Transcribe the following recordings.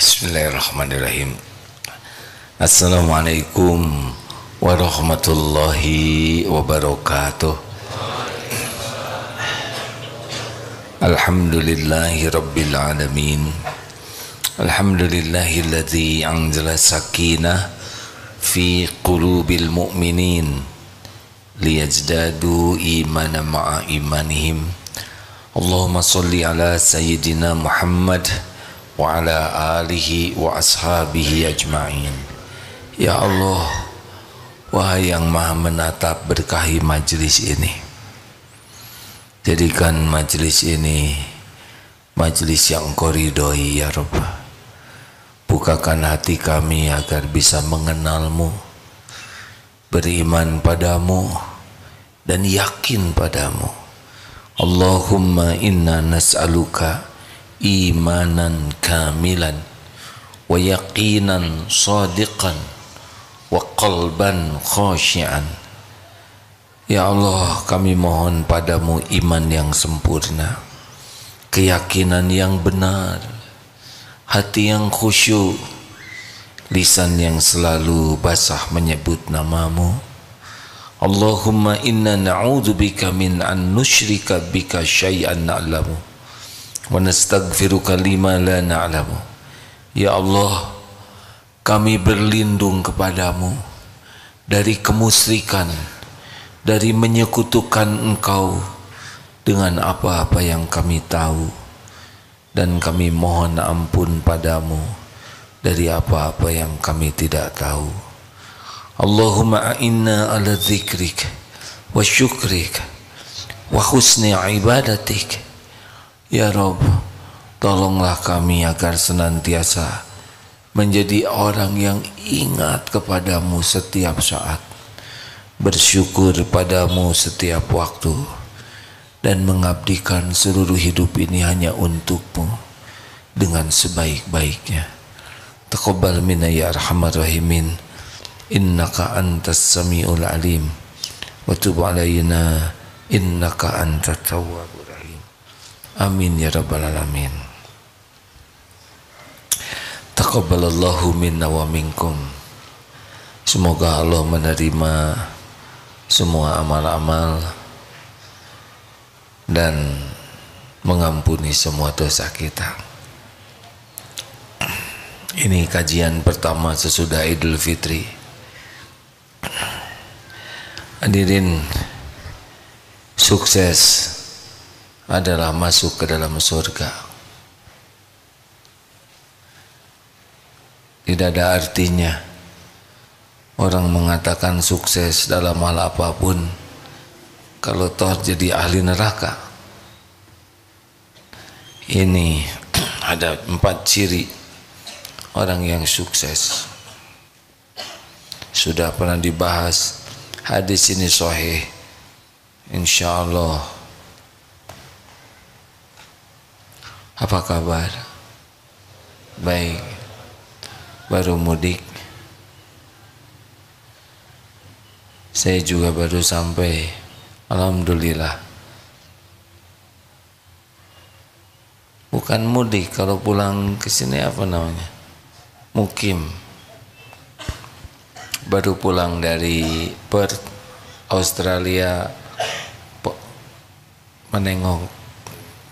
Bismillahirrahmanirrahim. Assalamualaikum warahmatullahi wabarakatuh. Alhamdulillahi rabbil alamin. Alhamdulillahilladzi anzala sakinah fi qulubil mu'minin liyazdadu imanan ma'a imanihim. Allahumma salli ala sayyidina Muhammad wa ala alihi wa ashabihi ajma'in. Ya Allah, wahai yang maha menatap, berkahi majlis ini. Jadikan majlis ini majlis yang Engkau ridhoi ya Rabb. Bukakan hati kami agar bisa mengenalmu, beriman padamu dan yakin padamu. Allahumma inna nas'aluka imanan kamilan wa yaqinan sadiqan wa qalban khashi'an. Ya Allah, kami mohon padamu iman yang sempurna, keyakinan yang benar, hati yang khusyuk, lisan yang selalu basah menyebut namamu. Allahumma inna na'udzubika min an nusyrika bika syai'an na'lamu wa nastaghfiruka lima la na'lamu. Ya Allah, kami berlindung kepadamu dari kemusyrikan, dari menyekutukan Engkau dengan apa-apa yang kami tahu, dan kami mohon ampun padamu dari apa-apa yang kami tidak tahu. Allahumma a'inna ala dzikrik wa syukrik wa husni ibadatik. Ya Rabb, tolonglah kami agar senantiasa menjadi orang yang ingat kepadamu setiap saat, bersyukur padamu setiap waktu, dan mengabdikan seluruh hidup ini hanya untukmu dengan sebaik-baiknya. Taqabbal minna ya arhamar rahimin, innaka antas sami'ul alim, wa tub alaina innaka antat tawwabur. Amin ya rabbal alamin. Taqabbalallahu minna wa minkum. Semoga Allah menerima semua amal-amal dan mengampuni semua dosa kita. Ini kajian pertama sesudah Idul Fitri. Hadirin, sukses adalah masuk ke dalam surga. Tidak ada artinya orang mengatakan sukses dalam hal apapun kalau toh jadi ahli neraka. Ini ada 4 ciri orang yang sukses. Sudah pernah dibahas, hadis ini sahih, insyaallah. Apa kabar? Baik. Baru mudik. Saya juga baru sampai. Alhamdulillah. Bukan mudik, kalau pulang ke sini apa namanya? Mukim. Baru pulang dari Perth, Australia, menengok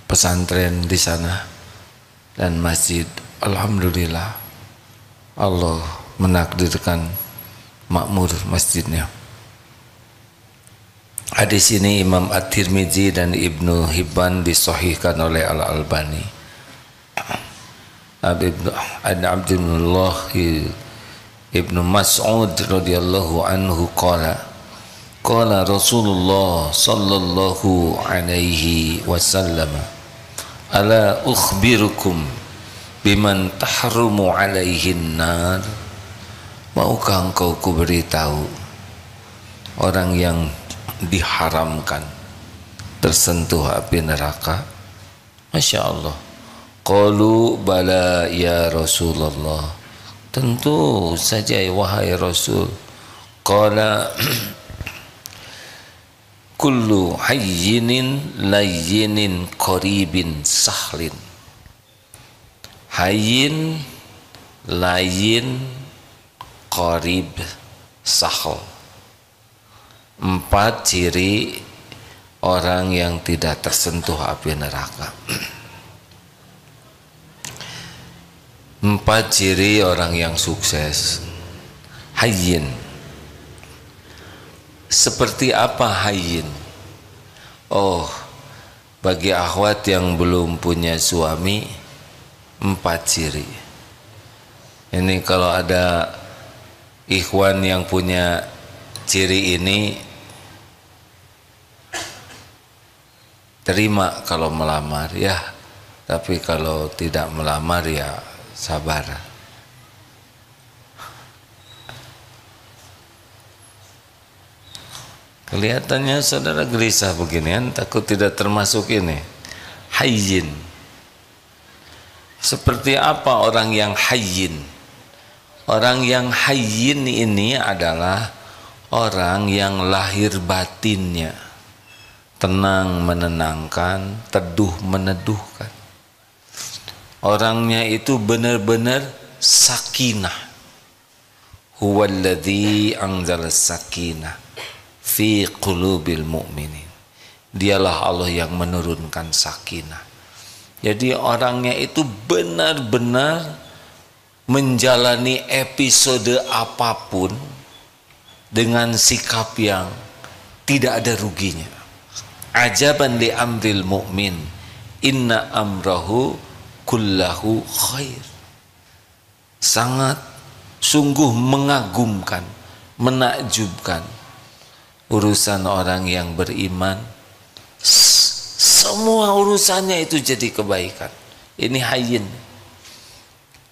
pesantren di sana dan masjid. Alhamdulillah, Allah menakdirkan makmur masjidnya. Hadis ini Imam At-Tirmidzi dan Ibnu Hibban disahihkan oleh Al-Albani. An Abdullah Ibnu Mas'ud radhiyallahu anhu qala Rasulullah sallallahu alaihi wasallam, ala ukhbirukum biman tahrumu alaihin nar. Maukah engkau kuberitahu orang yang diharamkan tersentuh api neraka? Masya Allah. Qalu bala ya Rasulullah, tentu saja wahai Rasul. Qala kullu hayyinin layyinin qaribin sahlin. Hayyin layin, qarib, sahl. 4 ciri orang yang tidak tersentuh api neraka. 4 ciri orang yang sukses. Hayyin. Seperti apa hayyin? Oh, bagi akhwat yang belum punya suami, 4 ciri. Ini kalau ada ikhwan yang punya ciri ini, terima kalau melamar ya, tapi kalau tidak melamar ya sabar. Kelihatannya saudara gelisah beginian, takut tidak termasuk ini. Hayyin. Seperti apa orang yang hayyin? Orang yang hayyin ini adalah orang yang lahir batinnya tenang menenangkan, teduh meneduhkan. Orangnya itu benar-benar sakinah. Huwallazi anzala sakinah fi qulubil mu'minin. Dialah Allah yang menurunkan sakinah. Jadi orangnya itu benar-benar menjalani episode apapun dengan sikap yang tidak ada ruginya. Ajaban li amril mu'min, inna amrahu kullahu khair. Sangat sungguh mengagumkan, menakjubkan urusan orang yang beriman. Semua urusannya itu jadi kebaikan. Ini hayyin.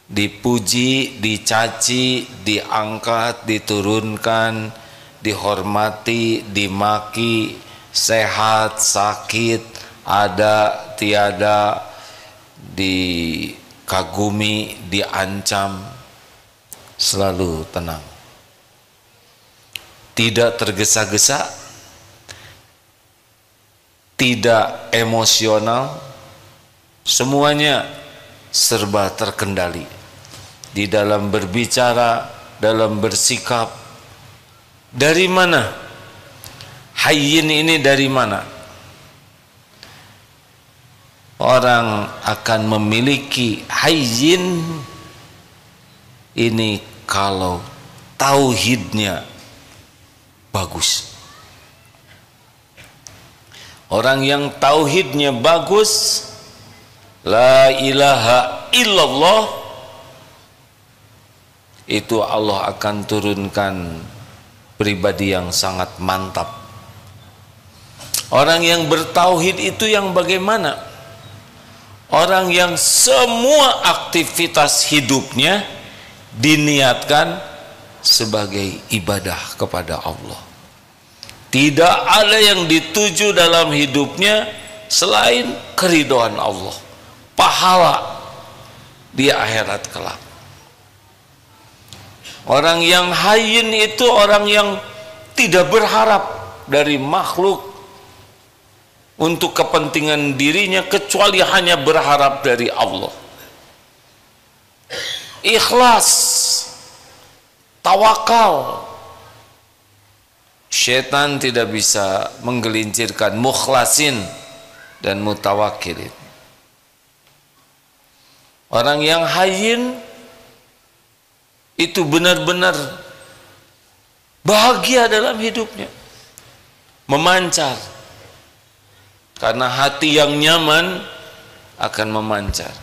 Dipuji, dicaci, diangkat, diturunkan, dihormati, dimaki, sehat, sakit, ada, tiada, dikagumi, diancam, selalu tenang. Tidak tergesa-gesa, tidak emosional, semuanya serba terkendali. Di dalam berbicara, dalam bersikap. Dari mana? Hayyin ini dari mana? Orang akan memiliki hayyin ini kalau tauhidnya bagus. Orang yang tauhidnya bagus, la ilaha illallah, itu Allah akan turunkan pribadi yang sangat mantap. Orang yang bertauhid itu yang bagaimana? Orang yang semua aktivitas hidupnya diniatkan sebagai ibadah kepada Allah. Tidak ada yang dituju dalam hidupnya selain keridhaan Allah, pahala di akhirat kelak. Orang yang hayyin itu orang yang tidak berharap dari makhluk untuk kepentingan dirinya kecuali hanya berharap dari Allah. Ikhlas, tawakal. Syaitan tidak bisa menggelincirkan mukhlasin dan mutawakilin. Orang yang hayyin itu benar-benar bahagia dalam hidupnya, memancar. Karena hati yang nyaman akan memancar.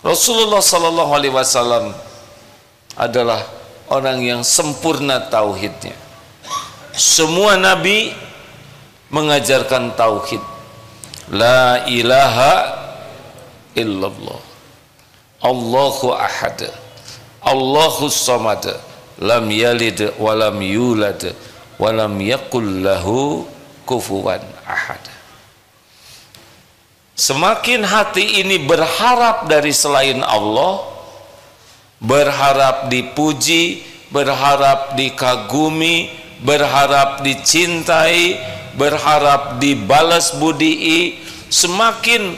Rasulullah sallallahu alaihi wasallam adalah orang yang sempurna tauhidnya. Semua nabi mengajarkan tauhid. La ilaha illallah. Allahu ahad. Allahu samad. Lam yalid wa lam yulad wa lam yakul lahu kufuwan ahad. Semakin hati ini berharap dari selain Allah, berharap dipuji, berharap dikagumi, berharap dicintai, berharap dibalas budii, semakin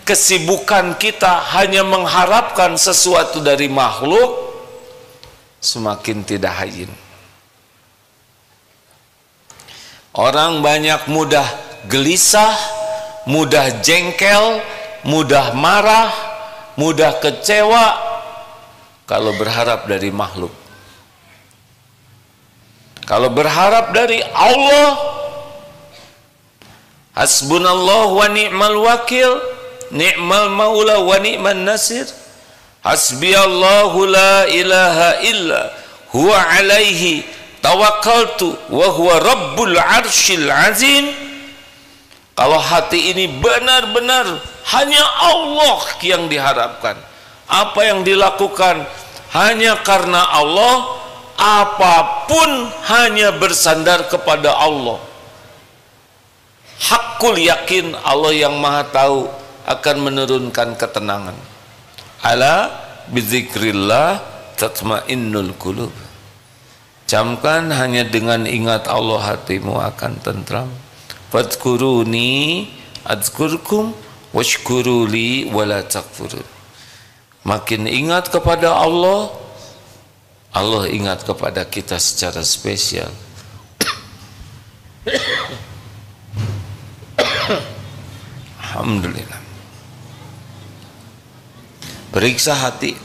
kesibukan kita hanya mengharapkan sesuatu dari makhluk, semakin tidak hayyin. Orang banyak mudah gelisah, mudah jengkel, mudah marah, mudah kecewa kalau berharap dari makhluk. Kalau berharap dari Allah, hasbunallah wa ni'mal wakil, ni'mal maula wa ni'man nasir, hasbiyallahu la ilaha illa huwa alaihi tawakkaltu wa huwa rabbul arsyil azim. Kalau hati ini benar-benar hanya Allah yang diharapkan, apa yang dilakukan hanya karena Allah, apapun hanya bersandar kepada Allah, hakul yakin Allah yang maha tahu akan menurunkan ketenangan. Ala bizikrillah tatmainnul qulub. Camkan, hanya dengan ingat Allah hatimu akan tentram. Fadhkuruni adzkurkum washkuruli wala takfurun. Makin ingat kepada Allah, Allah ingat kepada kita secara spesial. Alhamdulillah. Periksa hati.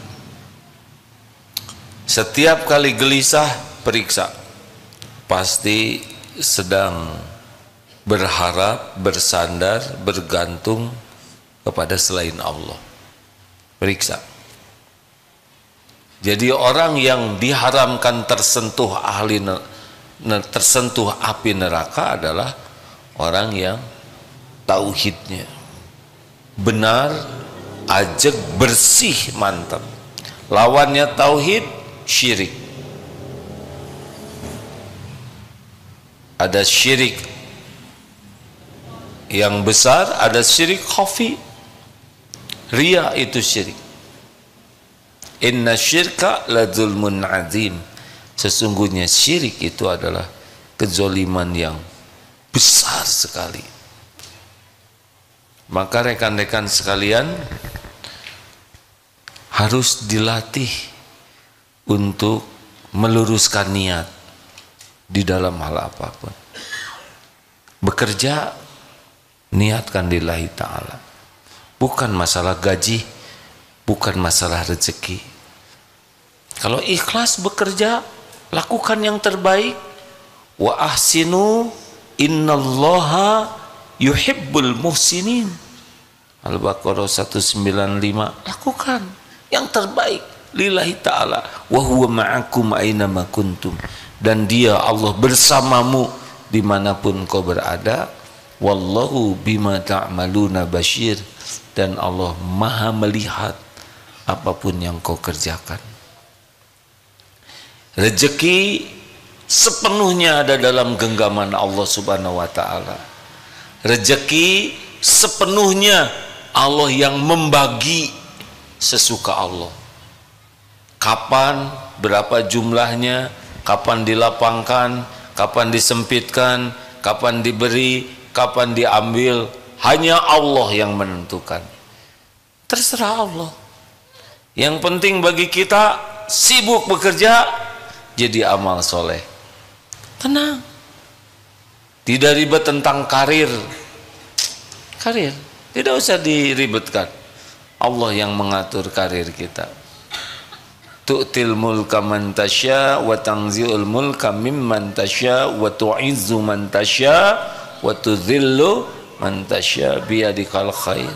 Setiap kali gelisah, periksa. Pasti sedang berharap, bersandar, bergantung kepada selain Allah. Periksa. Jadi orang yang diharamkan tersentuh tersentuh api neraka adalah orang yang tauhidnya benar, ajeg, bersih, mantap. Lawannya tauhid, syirik. Ada syirik yang besar, ada syirik khafi. Ria itu syirik. Inna syirka la zulmun azim. Sesungguhnya syirik itu adalah kezoliman yang besar sekali. Maka rekan-rekan sekalian, harus dilatih untuk meluruskan niat di dalam hal apapun. Bekerja, niatkan lillahi ta'ala. Bukan masalah gaji, bukan masalah rezeki. Kalau ikhlas bekerja, lakukan yang terbaik. Wa ahsinu innallaha yuhibbul muhsinin. Al-Baqarah 195. Lakukan yang terbaik lillahi ta'ala. Wa huwa ma'akum aynama kuntum. Dan dia, Allah, bersamamu dimanapun kau berada. Wallahu bima ta'maluna basyir. Dan Allah maha melihat apapun yang kau kerjakan. Rezeki sepenuhnya ada dalam genggaman Allah subhanahu wa ta'ala. Rezeki sepenuhnya Allah yang membagi sesuka Allah. Kapan, berapa jumlahnya, kapan dilapangkan, kapan disempitkan, kapan diberi, kapan diambil, hanya Allah yang menentukan. Terserah Allah. Yang penting bagi kita, sibuk bekerja, jadi amal soleh. Tenang. Tidak ribet tentang karir. Karir tidak usah diribetkan. Allah yang mengatur karir kita. Tu'til mulka man tasya wa tanzi'ul mulka mimman tasya wa tu'izzu man tasya wa tudhillu man tasya biyadikal khair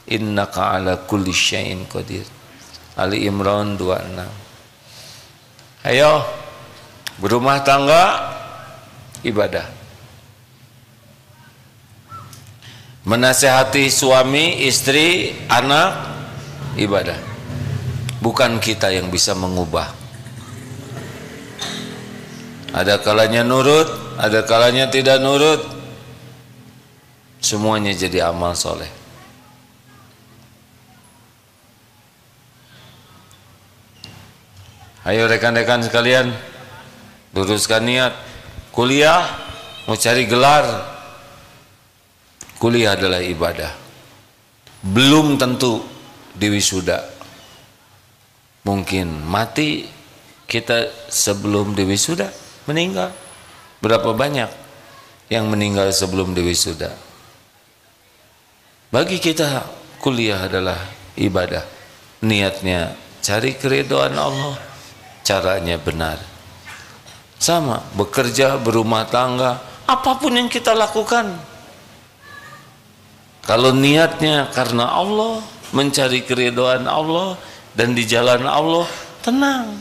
innaka ala kulli syai'in qadir. Ali Imran 26. Ayo berumah tangga, ibadah. Menasehati suami, istri, anak, ibadah. Bukan kita yang bisa mengubah. Ada kalanya nurut, ada kalanya tidak nurut. Semuanya jadi amal soleh. Ayo rekan-rekan sekalian, luruskan niat. Kuliah, mau cari gelar. Kuliah adalah ibadah. belum tentu diwisuda. Mungkin mati kita sebelum diwisuda, meninggal. Berapa banyak yang meninggal sebelum diwisuda? Bagi kita kuliah adalah ibadah. Niatnya cari keridhaan Allah, caranya benar. Sama, bekerja, berumah tangga, apapun yang kita lakukan, kalau niatnya karena Allah, mencari keridhaan Allah dan di jalan Allah, tenang.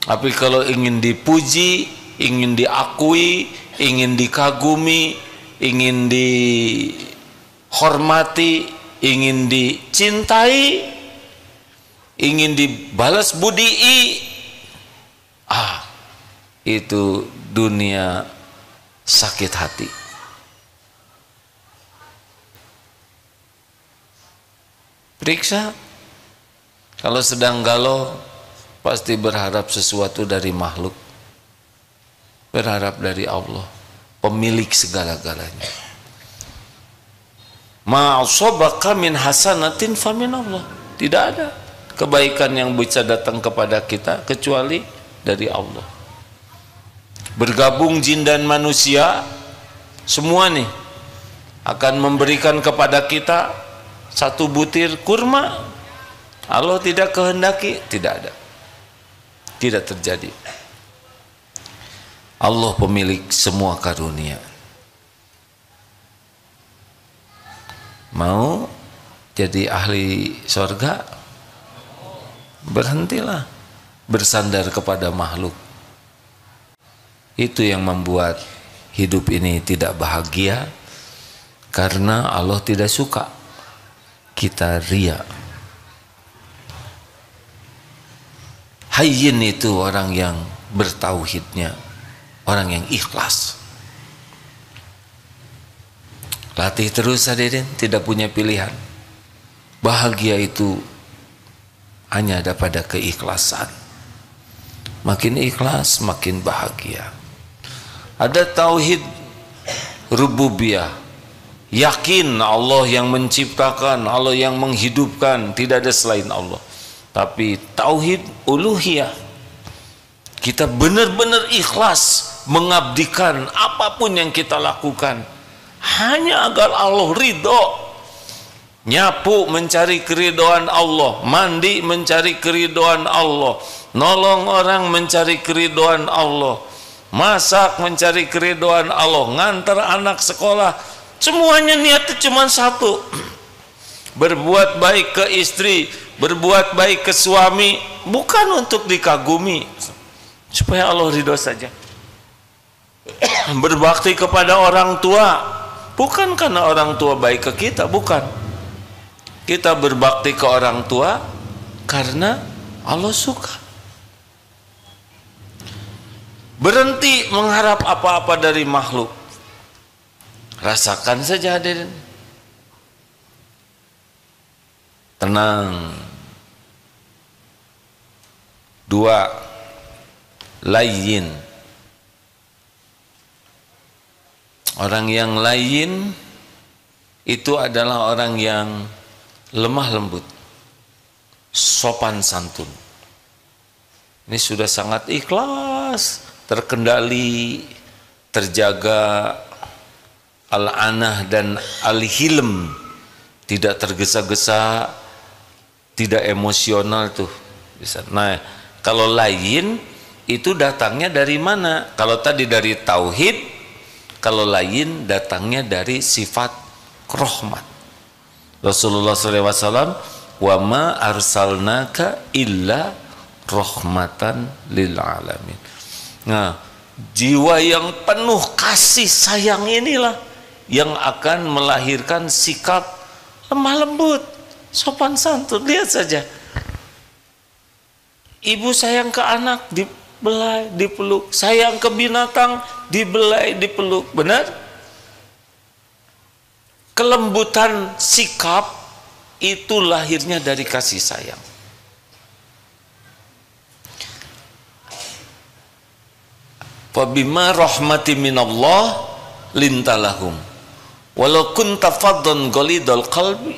Tapi kalau ingin dipuji, ingin diakui, ingin dikagumi, ingin dihormati, ingin dicintai, ingin dibalas budii, itu dunia sakit hati. Periksa, kalau sedang galau pasti berharap sesuatu dari makhluk, berharap dari Allah, pemilik segala-galanya. Ma'asabaka min hasanatin famin Allah. Tidak ada kebaikan yang bisa datang kepada kita kecuali dari Allah. Bergabung jin dan manusia semua nih akan memberikan kepada kita satu butir kurma. Allah tidak kehendaki, tidak ada, tidak terjadi. Allah pemilik semua karunia. Mau jadi ahli surga? Berhentilah bersandar kepada makhluk. Itu yang membuat hidup ini tidak bahagia, karena Allah tidak suka kita ria. Hayyin itu orang yang bertauhidnya, orang yang ikhlas. Latih terus hadirin, tidak punya pilihan. Bahagia itu hanya ada pada keikhlasan. Makin ikhlas, makin bahagia. Ada tauhid rububiyah, yakin Allah yang menciptakan, Allah yang menghidupkan, tidak ada selain Allah. Tapi tauhid uluhiyah, kita benar-benar ikhlas mengabdikan apapun yang kita lakukan hanya agar Allah ridho. Nyapu mencari keridhaan Allah, mandi mencari keridhaan Allah, nolong orang mencari keridhaan Allah, masak mencari keridhaan Allah, ngantar anak sekolah, semuanya niatnya cuma satu. Berbuat baik ke istri, berbuat baik ke suami, bukan untuk dikagumi, supaya Allah ridho saja. Berbakti kepada orang tua, bukan karena orang tua baik ke kita, bukan. Kita berbakti ke orang tua karena Allah suka. Berhenti mengharap apa-apa dari makhluk. Rasakan saja hadirin. Tenang. 2. Layyin. Orang yang layyin itu adalah orang yang lemah lembut, sopan santun. Ini sudah sangat ikhlas, terkendali, terjaga al-anah dan al-hilm, tidak tergesa-gesa, tidak emosional tuh. Nah, kalau layyin itu datangnya dari mana? Kalau tadi dari tauhid, kalau layyin datangnya dari sifat rahmat. Rasulullah SAW, wa ma arsalnaka illa rahmatan lil alamin. Nah, jiwa yang penuh kasih sayang inilah yang akan melahirkan sikap lemah lembut, sopan santun. Lihat saja, ibu sayang ke anak, dibelai, dipeluk. Sayang ke binatang, dibelai, dipeluk. Benar? Kelembutan sikap itu lahirnya dari kasih sayang. Fabima rahmati minallah lintalahum. Walau kunta faddan ghalidhal qalbi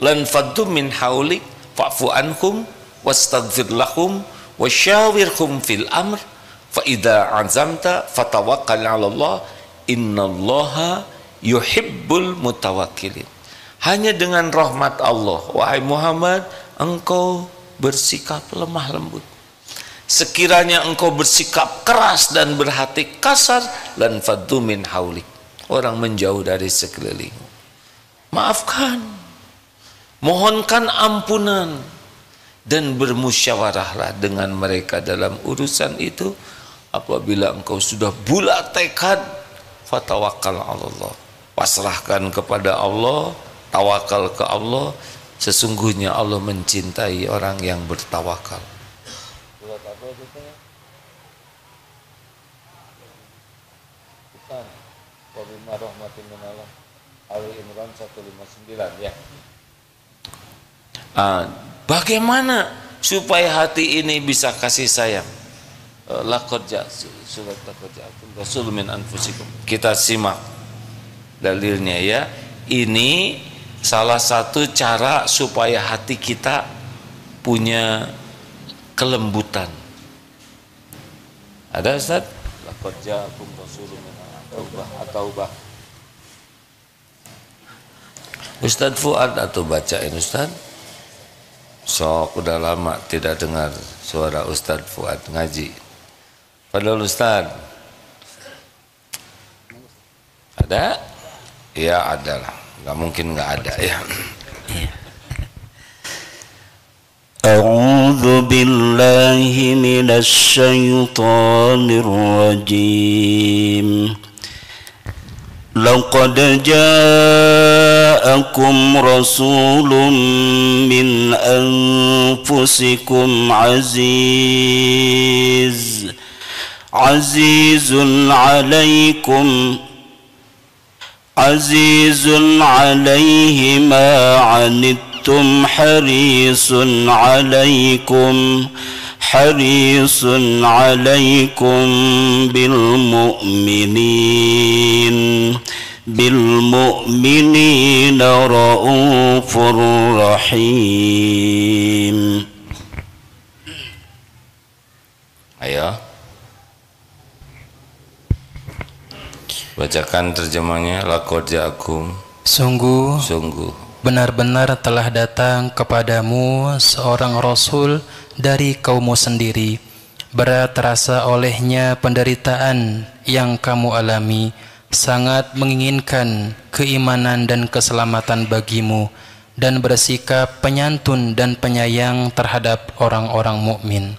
lan faddu min haulik fa'fu anhum wastaghfir lahum wasyawirhum fil amr fa idza azamta fatawakkal 'ala Allah innallaha yuhibbul mutawakkilin. Hanya dengan rahmat Allah, wahai Muhammad, engkau bersikap lemah lembut. Sekiranya engkau bersikap keras dan berhati kasar, lan faddu min haulik, orang menjauh dari sekelilingmu. Maafkan, mohonkan ampunan, dan bermusyawarahlah dengan mereka dalam urusan itu. Apabila engkau sudah bulat tekad, fatawakkal 'ala Allah, pasrahkan kepada Allah, tawakal ke Allah. Sesungguhnya Allah mencintai orang yang bertawakal. Surat apa itu? Bukan. Wa bima rahmatin minallah. Ali Imran 159 ya. Bagaimana supaya hati ini bisa kasih sayang? Laqad surat laqad ja'akum rasulun min anfusikum. Kita simak dalilnya ya. Ini salah satu cara supaya hati kita punya kelembutan. Ada Ustaz? Laqad ja'akum rasulun min At-Taubah. Ustaz Fuad atau bacain Ustaz? Sok udah lama tidak dengar suara Ustaz Fuad ngaji. Padahal Ustaz ada? Ya ada lah, nggak mungkin nggak ada ya. A'udzu billahi minasy syaithanir rajim. Laqad ja'akum rasulun min anfusikum azizun alaihi ma anittum harisun alaikum bil mu'minina raufur rahim. Ayo bacakan terjemahnya. Laqad ja'akum, sungguh benar-benar telah datang kepadamu seorang rasul dari kaummu sendiri. Berat terasa olehnya penderitaan yang kamu alami, sangat menginginkan keimanan dan keselamatan bagimu, dan bersikap penyantun dan penyayang terhadap orang-orang mukmin.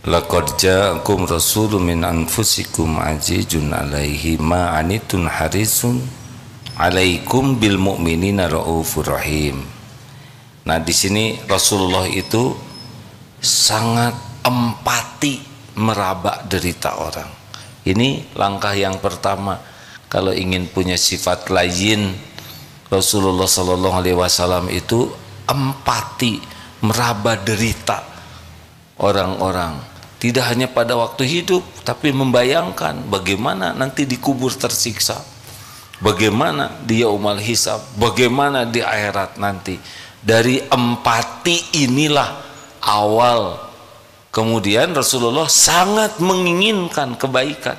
Laqad ja'akum rasulun min anfusikum azizun alaihi ma anittum harisun alaikum bil mu'minina raufur rahim. Nah, di sini Rasulullah itu sangat empati meraba derita orang. Ini langkah yang pertama. Kalau ingin punya sifat lain, Rasulullah sallallahu alaihi wasallam itu empati meraba derita orang-orang. Tidak hanya pada waktu hidup, tapi membayangkan bagaimana nanti dikubur tersiksa, bagaimana di yaumul hisab, bagaimana di akhirat nanti. Dari empati inilah awal. Kemudian Rasulullah sangat menginginkan kebaikan,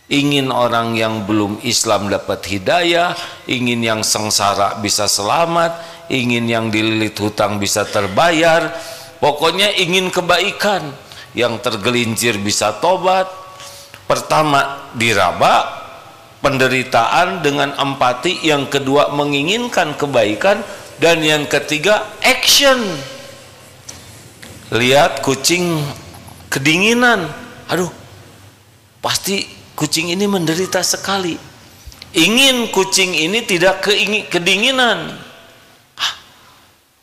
ingin orang yang belum Islam dapat hidayah, ingin yang sengsara bisa selamat, ingin yang dililit hutang bisa terbayar, pokoknya ingin kebaikan. Yang tergelincir bisa tobat. Pertama diraba penderitaan dengan empati, yang kedua menginginkan kebaikan, dan yang ketiga action. Lihat kucing kedinginan, aduh pasti kucing ini menderita sekali, ingin kucing ini tidak kedinginan.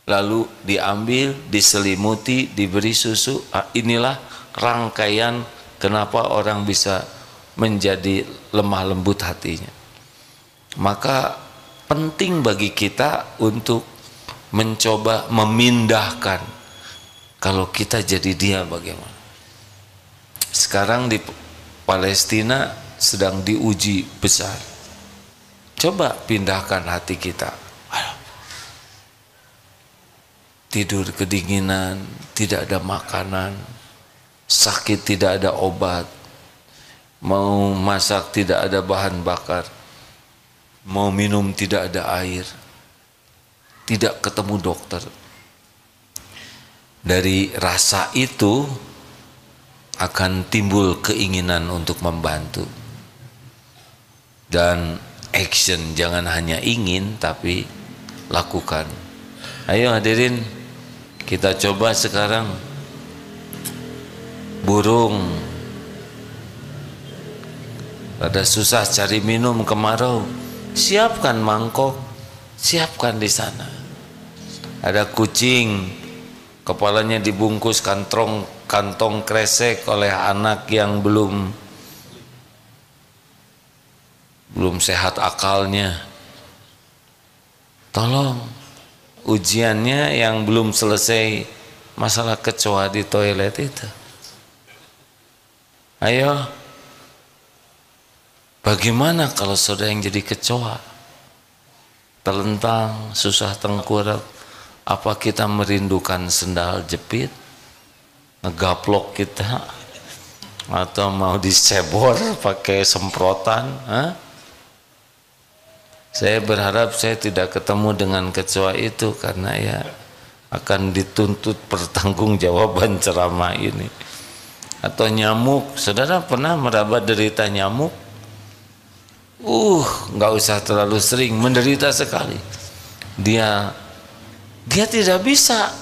Lalu diambil, diselimuti, diberi susu. Inilah rangkaian kenapa orang bisa menjadi lemah lembut hatinya. Maka penting bagi kita untuk mencoba memindahkan. Kalau kita jadi dia bagaimana? Sekarang di Palestina sedang diuji besar. Coba pindahkan hati kita. Tidur kedinginan, tidak ada makanan, sakit tidak ada obat, mau masak tidak ada bahan bakar, mau minum tidak ada air, tidak ketemu dokter. Dari rasa itu akan timbul keinginan untuk membantu. Dan action, jangan hanya ingin tapi lakukan. Ayo hadirin, kita coba sekarang. Burung pada susah cari minum kemarau, siapkan mangkok, siapkan di sana. Ada kucing, kepalanya dibungkus kantong kresek oleh anak yang belum sehat akalnya. Tolong, ujiannya yang belum selesai masalah kecoa di toilet itu. Ayo, bagaimana kalau saudara yang jadi kecoa, terlentang, susah tengkurap? Apa kita merindukan sendal jepit, ngegaplok kita, atau mau disebor pakai semprotan? Saya berharap saya tidak ketemu dengan kecoa itu, karena ya akan dituntut pertanggungjawaban ceramah ini. Atau nyamuk, saudara pernah meraba derita nyamuk? Nggak usah terlalu sering, menderita sekali. Dia tidak bisa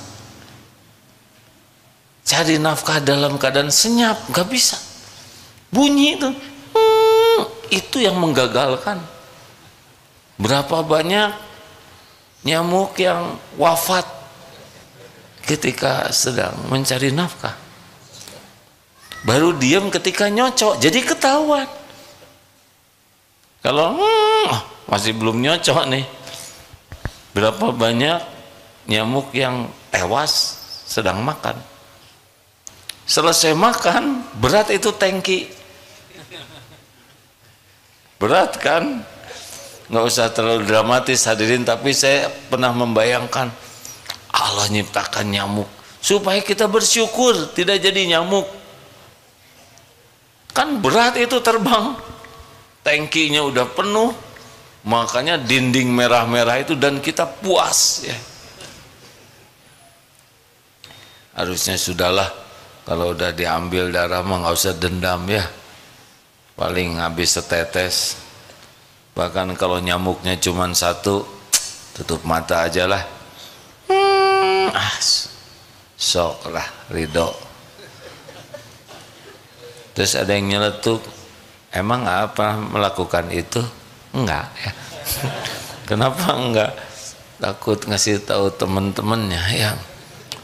cari nafkah dalam keadaan senyap, nggak bisa. Bunyi itu yang menggagalkan. Berapa banyak nyamuk yang wafat ketika sedang mencari nafkah. Baru diam ketika nyocok, jadi ketahuan. Kalau masih belum nyocok nih, berapa banyak nyamuk yang tewas sedang makan. Selesai makan, berat itu tangki. Berat kan? Nggak usah terlalu dramatis hadirin, tapi saya pernah membayangkan Allah nyiptakan nyamuk supaya kita bersyukur tidak jadi nyamuk. Kan berat itu terbang, tangkinya udah penuh, makanya dinding merah-merah itu, dan kita puas ya. Harusnya sudahlah, kalau udah diambil darah mah nggak usah dendam ya, paling habis setetes. Bahkan kalau nyamuknya cuma satu, tutup mata aja lah, sok lah, ridho. Terus ada yang nyeletuk, emang apa melakukan itu? Enggak ya. Kenapa enggak? Takut ngasih tahu teman-temannya yang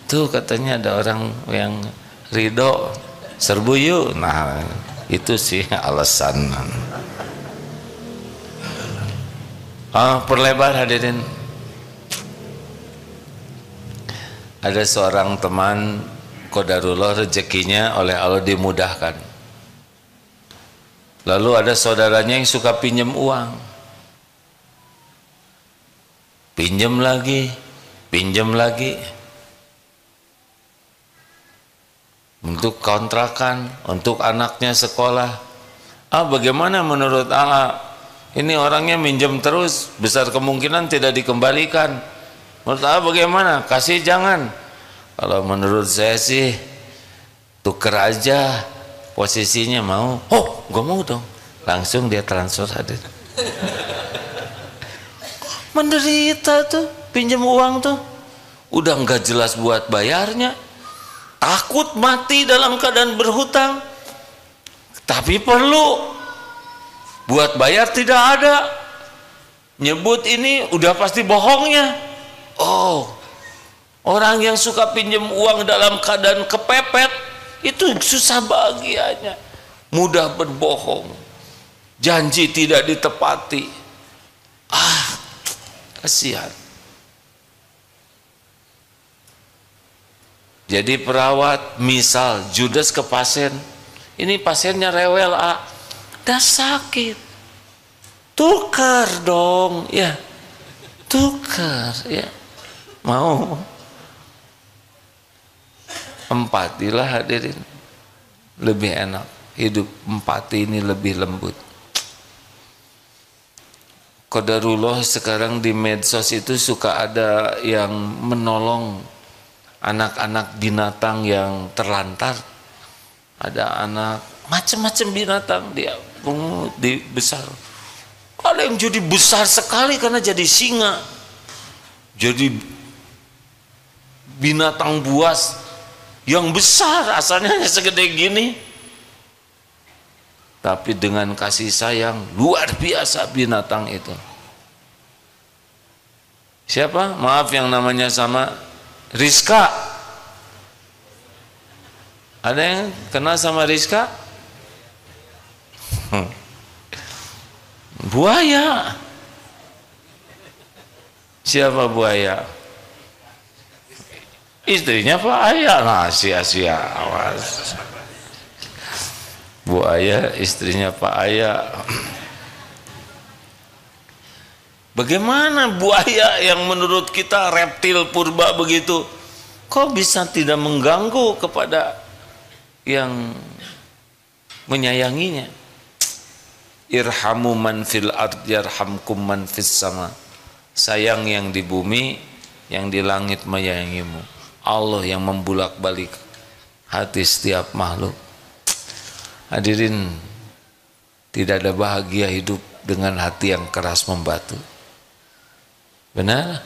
tuh katanya ada orang yang ridho, serbu yuk. Nah itu sih alasan. Perlebar hadirin. Ada seorang teman, qadarullah rezekinya oleh Allah dimudahkan. Lalu ada saudaranya yang suka pinjam uang, pinjam lagi untuk kontrakan, untuk anaknya sekolah. Bagaimana menurut Allah? Ini orangnya minjem terus, besar kemungkinan tidak dikembalikan. Menurut Allah bagaimana? Kasih jangan. Kalau menurut saya sih tuker aja posisinya. Mau? Gue mau dong. Langsung dia transfer hadir. Menderita tuh, pinjam uang tuh, udah nggak jelas buat bayarnya, takut mati dalam keadaan berhutang, tapi perlu buat bayar tidak ada. Nyebut ini udah pasti bohongnya. Orang yang suka pinjam uang dalam keadaan kepepet itu susah bahagianya, mudah berbohong, janji tidak ditepati. Kasihan. Jadi perawat, misal Judas ke pasien, ini pasiennya rewel, dah sakit. Tukar dong, ya. Tukar, ya. Mau? Empatilah hadirin. Lebih enak. Hidup empati ini lebih lembut. Qadarullah sekarang di medsos itu suka ada yang menolong anak-anak binatang yang terlantar. Ada anak macam-macam binatang dia besar. Ada yang jadi besar sekali karena jadi singa. Jadi binatang buas yang besar, asalnya hanya segede gini. Tapi dengan kasih sayang luar biasa binatang itu. Siapa? Maaf yang namanya sama Rizka. Ada yang kenal sama Rizka? Buaya. Siapa buaya? Istrinya Pak Ayah. Nah, sia-sia, awas. Buaya istrinya Pak Ayah. Bagaimana buaya yang menurut kita reptil purba begitu, kok bisa tidak mengganggu kepada yang menyayanginya? Irhamu man fil ard yarhamkum man fis sama. Sayang yang di bumi, yang di langit menyayangimu. Allah yang membulak-balik hati setiap makhluk. Hadirin, tidak ada bahagia hidup dengan hati yang keras membatu. Benar?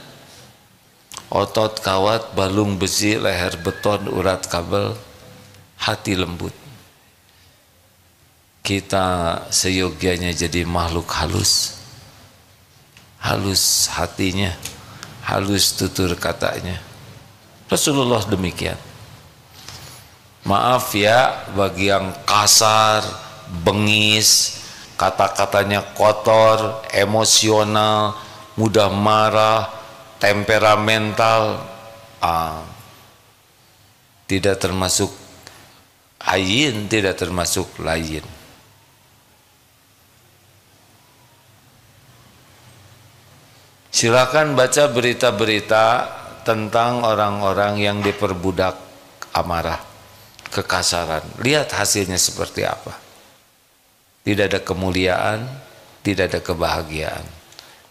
Otot kawat, balung besi, leher beton, urat kabel, hati lembut. Kita seyogianya jadi makhluk halus. Halus hatinya, halus tutur katanya. Rasulullah demikian. Maaf ya bagi yang kasar, bengis, kata-katanya kotor, emosional, mudah marah, temperamental, tidak termasuk hayyin, tidak termasuk layyin. Silakan baca berita-berita tentang orang-orang yang diperbudak amarah, kekasaran. Lihat hasilnya seperti apa. Tidak ada kemuliaan, tidak ada kebahagiaan.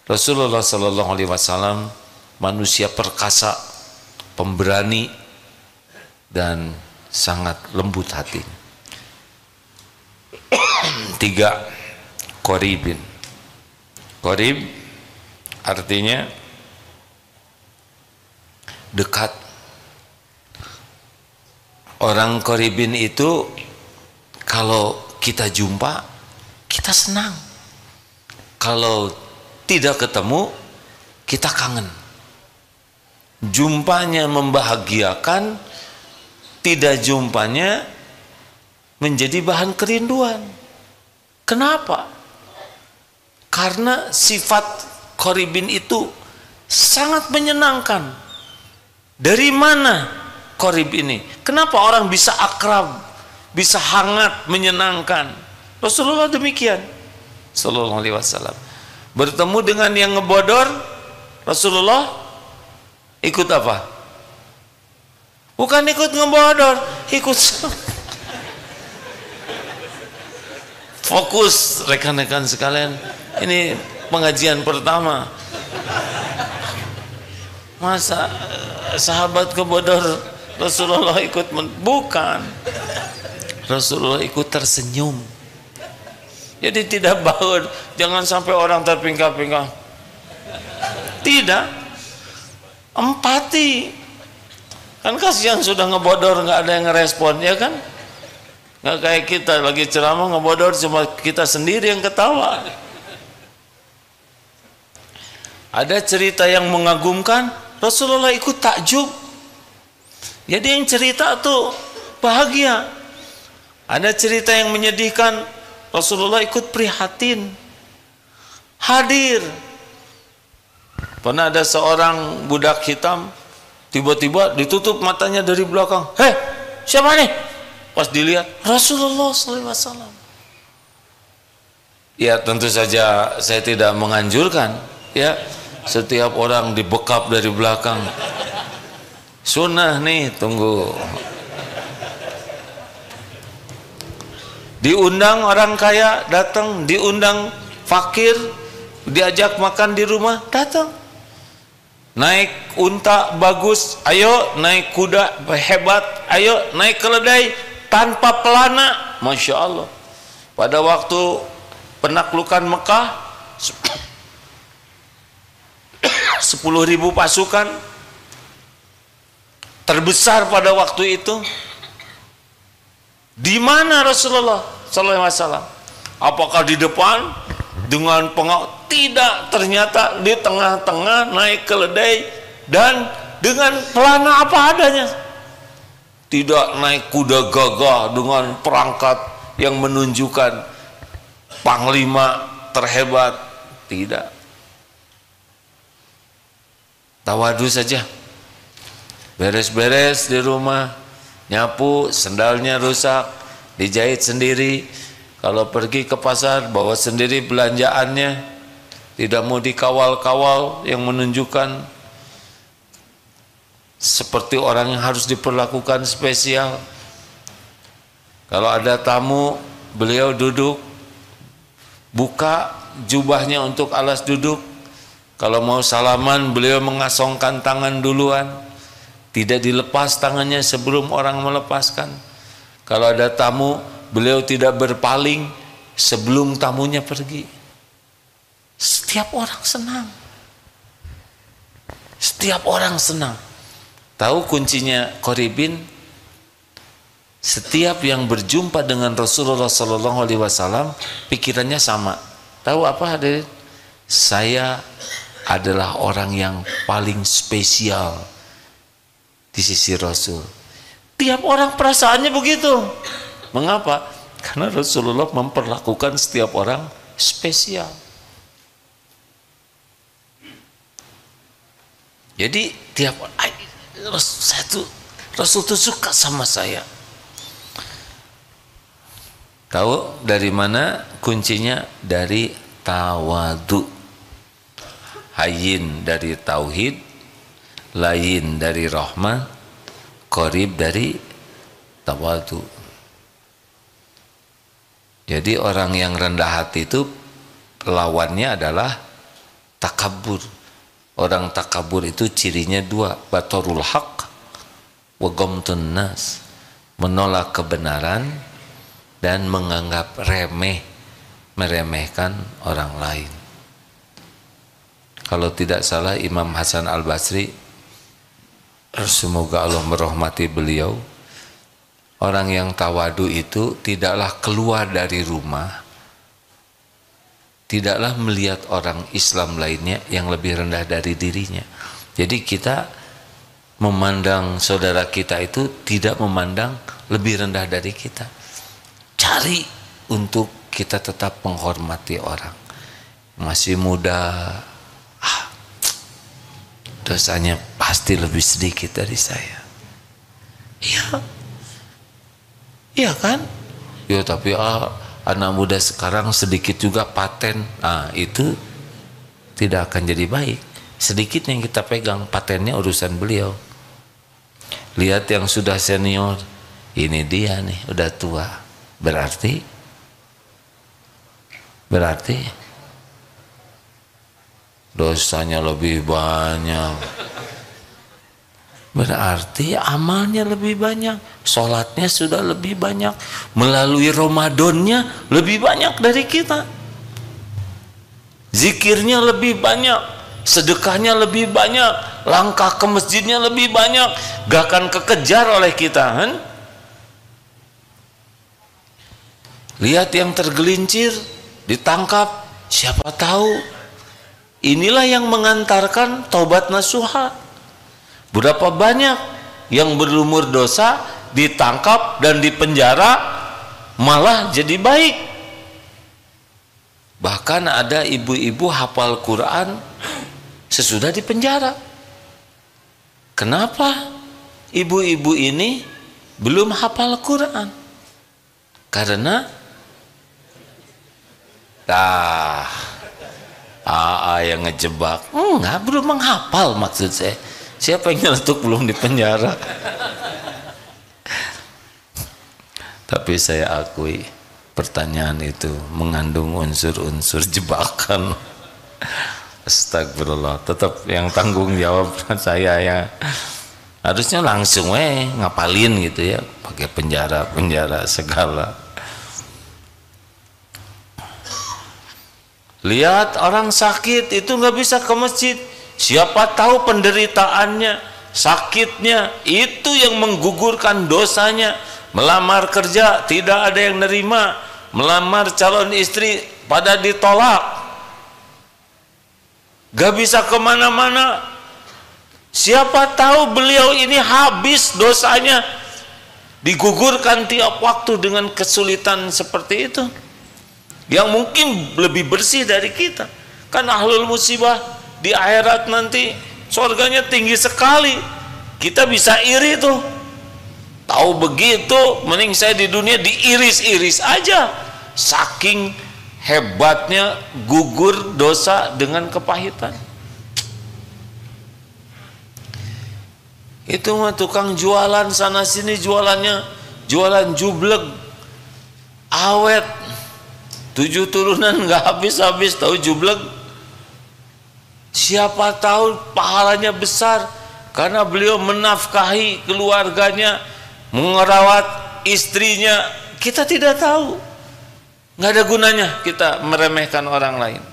Rasulullah Sallallahu Alaihi Wasallam manusia perkasa, pemberani, dan sangat lembut hatinya. 3. Qoribin. Qorib artinya dekat. Orang qoribin itu kalau kita jumpa kita senang, kalau tidak ketemu kita kangen. Jumpanya membahagiakan, tidak jumpanya menjadi bahan kerinduan. Kenapa? Karena sifat qoribin itu sangat menyenangkan. Dari mana qorib ini? Kenapa orang bisa akrab, bisa hangat, menyenangkan? Rasulullah demikian Sallallahu Alaihi Wasallam. Bertemu dengan yang ngebodor, Rasulullah ikut apa? Bukan ikut ngebodor, ikut fokus. Rekan-rekan sekalian, ini pengajian pertama. Masa sahabat kebodor Rasulullah ikut? Bukan. Rasulullah ikut tersenyum. Jadi tidak baut, jangan sampai orang terpingkal-pingkal. Tidak. Empati. Kan kasihan sudah ngebodor nggak ada yang ngerespon, ya kan? Nggak kayak kita lagi ceramah ngebodor cuma kita sendiri yang ketawa. Ada cerita yang mengagumkan, Rasulullah ikut takjub. Jadi yang cerita tuh bahagia. Ada cerita yang menyedihkan, Rasulullah ikut prihatin, hadir. Pernah ada seorang budak hitam, tiba-tiba ditutup matanya dari belakang. Hei, siapa nih? Pas dilihat, Rasulullah SAW. Ya tentu saja saya tidak menganjurkan ya setiap orang dibekap dari belakang. Sunnah nih, tunggu. Diundang orang kaya datang, diundang fakir diajak makan di rumah datang. Naik unta bagus, ayo. Naik kuda hebat, ayo. Naik keledai tanpa pelana, Masya Allah. Pada waktu penaklukan Mekah 10.000 pasukan terbesar pada waktu itu. Di mana Rasulullah sallallahu alaihi wasallam? Apakah di depan dengan pengawal? Tidak, ternyata di tengah-tengah naik keledai dan dengan pelana apa adanya. Tidak naik kuda gagah dengan perangkat yang menunjukkan panglima terhebat, tidak. Tawadu saja. Beres-beres di rumah, nyapu, sendalnya rusak, dijahit sendiri. Kalau pergi ke pasar, bawa sendiri belanjaannya, tidak mau dikawal-kawal yang menunjukkan seperti orang yang harus diperlakukan spesial. Kalau ada tamu, beliau duduk, buka jubahnya untuk alas duduk. Kalau mau salaman, beliau mengasongkan tangan duluan, tidak dilepas tangannya sebelum orang melepaskan. Kalau ada tamu, beliau tidak berpaling sebelum tamunya pergi. Setiap orang senang. Setiap orang senang. Tahu kuncinya Qoribin? Setiap yang berjumpa dengan Rasulullah SAW, pikirannya sama. Tahu apa hadirin? Saya adalah orang yang paling spesial di sisi Rasul. Tiap orang perasaannya begitu. Mengapa? Karena Rasulullah memperlakukan setiap orang spesial. Jadi tiap Rasul itu suka sama saya. Tahu dari mana kuncinya? Dari tawadu. Hayyin dari tauhid, layin dari rahmah, qorib dari tawadu. Jadi orang yang rendah hati itu lawannya adalah takabur. Orang takabur itu cirinya dua, batarul haq wa ghamtun nas, menolak kebenaran dan menganggap remeh, meremehkan orang lain. Kalau tidak salah Imam Hasan Al-Basri, semoga Allah merahmati beliau, orang yang tawadu itu tidaklah keluar dari rumah, tidaklah melihat orang Islam lainnya yang lebih rendah dari dirinya. Jadi kita memandang saudara kita itu tidak memandang lebih rendah dari kita. Cari untuk kita tetap menghormati orang. Masih muda, dosanya pasti lebih sedikit dari saya. Iya, iya kan? Ya tapi anak muda sekarang sedikit juga paten. Nah itu tidak akan jadi baik. Sedikit yang kita pegang, patennya urusan beliau. Lihat yang sudah senior, ini dia nih udah tua. Berarti dosanya lebih banyak. Berarti amalnya lebih banyak, sholatnya sudah lebih banyak, melalui Ramadannya lebih banyak dari kita, zikirnya lebih banyak, sedekahnya lebih banyak, langkah ke masjidnya lebih banyak, gak akan kekejar oleh kita kan? Lihat yang tergelincir, ditangkap, siapa tahu inilah yang mengantarkan taubat nasuha. Berapa banyak yang berlumur dosa ditangkap dan dipenjara malah jadi baik. Bahkan ada ibu-ibu hafal Quran sesudah dipenjara. Kenapa ibu-ibu ini belum hafal Quran? Karena Dah, AA yang ngejebak. Enggak, belum menghafal maksud saya. Siapa yang nyeletuk belum di penjara? Tapi saya akui pertanyaan itu mengandung unsur-unsur jebakan. Astagfirullah. Tetap yang tanggung jawab saya ya. Harusnya langsung ngapalin gitu ya, pakai penjara segala. Lihat orang sakit itu nggak bisa ke masjid, siapa tahu penderitaannya, sakitnya itu yang menggugurkan dosanya. Melamar kerja tidak ada yang nerima, melamar calon istri pada ditolak, gak bisa kemana-mana. Siapa tahu beliau ini habis dosanya, digugurkan tiap waktu dengan kesulitan seperti itu, yang mungkin lebih bersih dari kita. Kan ahlul musibah di akhirat nanti surganya tinggi sekali, kita bisa iri tuh. Tahu begitu, mending saya di dunia diiris-iris aja. Saking hebatnya gugur dosa dengan kepahitan. Itu mah tukang jualan sana sini, jualannya jualan jublek, awet, 7 turunan nggak habis-habis, tahu jublek. Siapa tahu pahalanya besar karena beliau menafkahi keluarganya, merawat istrinya. Kita tidak tahu, nggak ada gunanya kita meremehkan orang lain.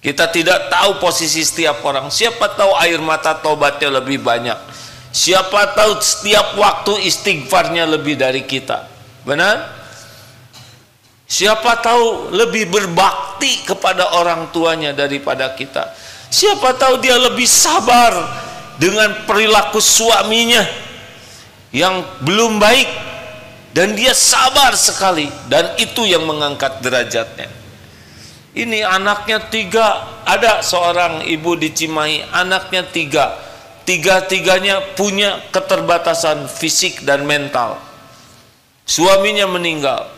Kita tidak tahu posisi setiap orang. Siapa tahu air mata taubatnya lebih banyak, siapa tahu setiap waktu istighfarnya lebih dari kita. Benar? Siapa tahu lebih berbakti kepada orang tuanya daripada kita. Siapa tahu dia lebih sabar dengan perilaku suaminya yang belum baik, dan dia sabar sekali, dan itu yang mengangkat derajatnya. Ini anaknya 3, ada seorang ibu di Cimahi, anaknya 3, tiga-tiganya punya keterbatasan fisik dan mental. Suaminya meninggal.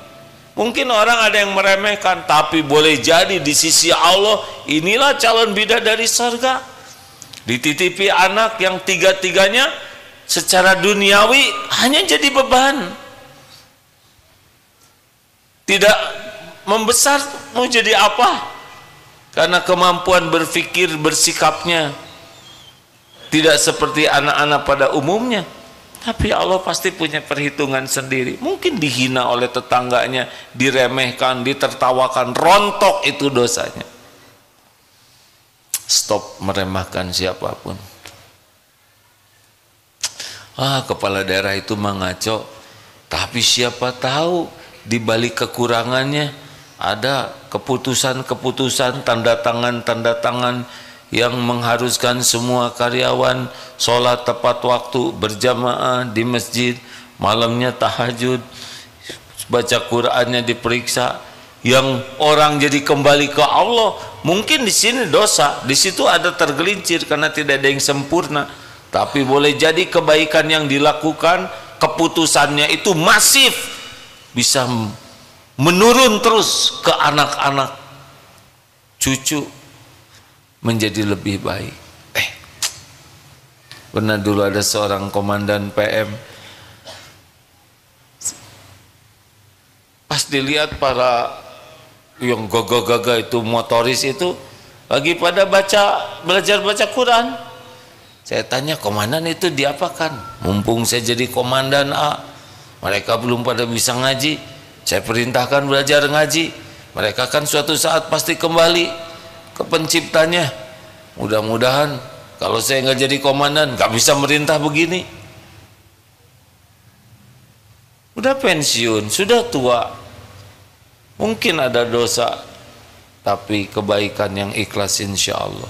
Mungkin orang ada yang meremehkan, tapi boleh jadi di sisi Allah inilah calon bidadari surga. Dititipi anak yang 3-tiganya secara duniawi hanya jadi beban, tidak membesar, mau jadi apa? Karena kemampuan berpikir, bersikapnya tidak seperti anak-anak pada umumnya. Tapi Allah pasti punya perhitungan sendiri. Mungkin dihina oleh tetangganya, diremehkan, ditertawakan, rontok itu dosanya. Stop meremehkan siapapun. Kepala daerah itu mengaco, tapi siapa tahu di balik kekurangannya ada keputusan-keputusan, tanda tangan yang mengharuskan semua karyawan sholat tepat waktu, berjamaah di masjid, malamnya tahajud, baca Qur'annya diperiksa, yang orang jadi kembali ke Allah. Mungkin di sini dosa, di situ ada tergelincir karena tidak ada yang sempurna. Tapi boleh jadi kebaikan yang dilakukan, keputusannya itu masif, bisa menurun terus ke anak-anak, cucu, menjadi lebih baik. Pernah dulu ada seorang komandan PM, pas dilihat para yang gagah-gagah itu, motoris itu lagi pada belajar baca Quran. Saya tanya, komandan itu diapakan? Mumpung saya jadi komandan A, mereka belum pada bisa ngaji, saya perintahkan belajar ngaji. Mereka kan suatu saat pasti kembali ke penciptanya. Mudah-mudahan kalau saya nggak jadi komandan, nggak bisa merintah begini. Udah pensiun, sudah tua, mungkin ada dosa, tapi kebaikan yang ikhlas insya Allah.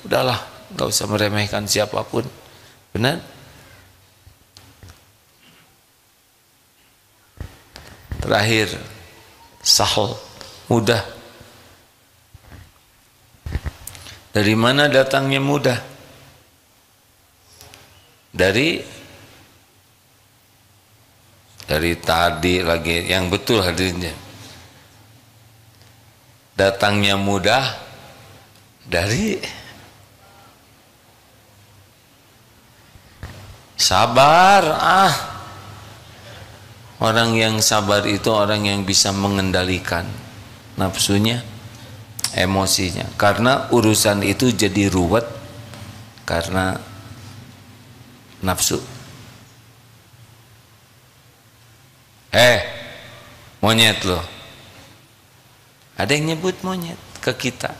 Udahlah, nggak usah meremehkan siapapun. Benar? Terakhir, sahal, mudah. Dari mana datangnya mudah? Dari tadi lagi yang betul hadirnya. datangnya mudah dari sabar. Orang yang sabar itu orang yang bisa mengendalikan nafsunya, emosinya. Karena urusan itu jadi ruwet karena nafsu. Monyet loh. Ada yang nyebut monyet ke kita.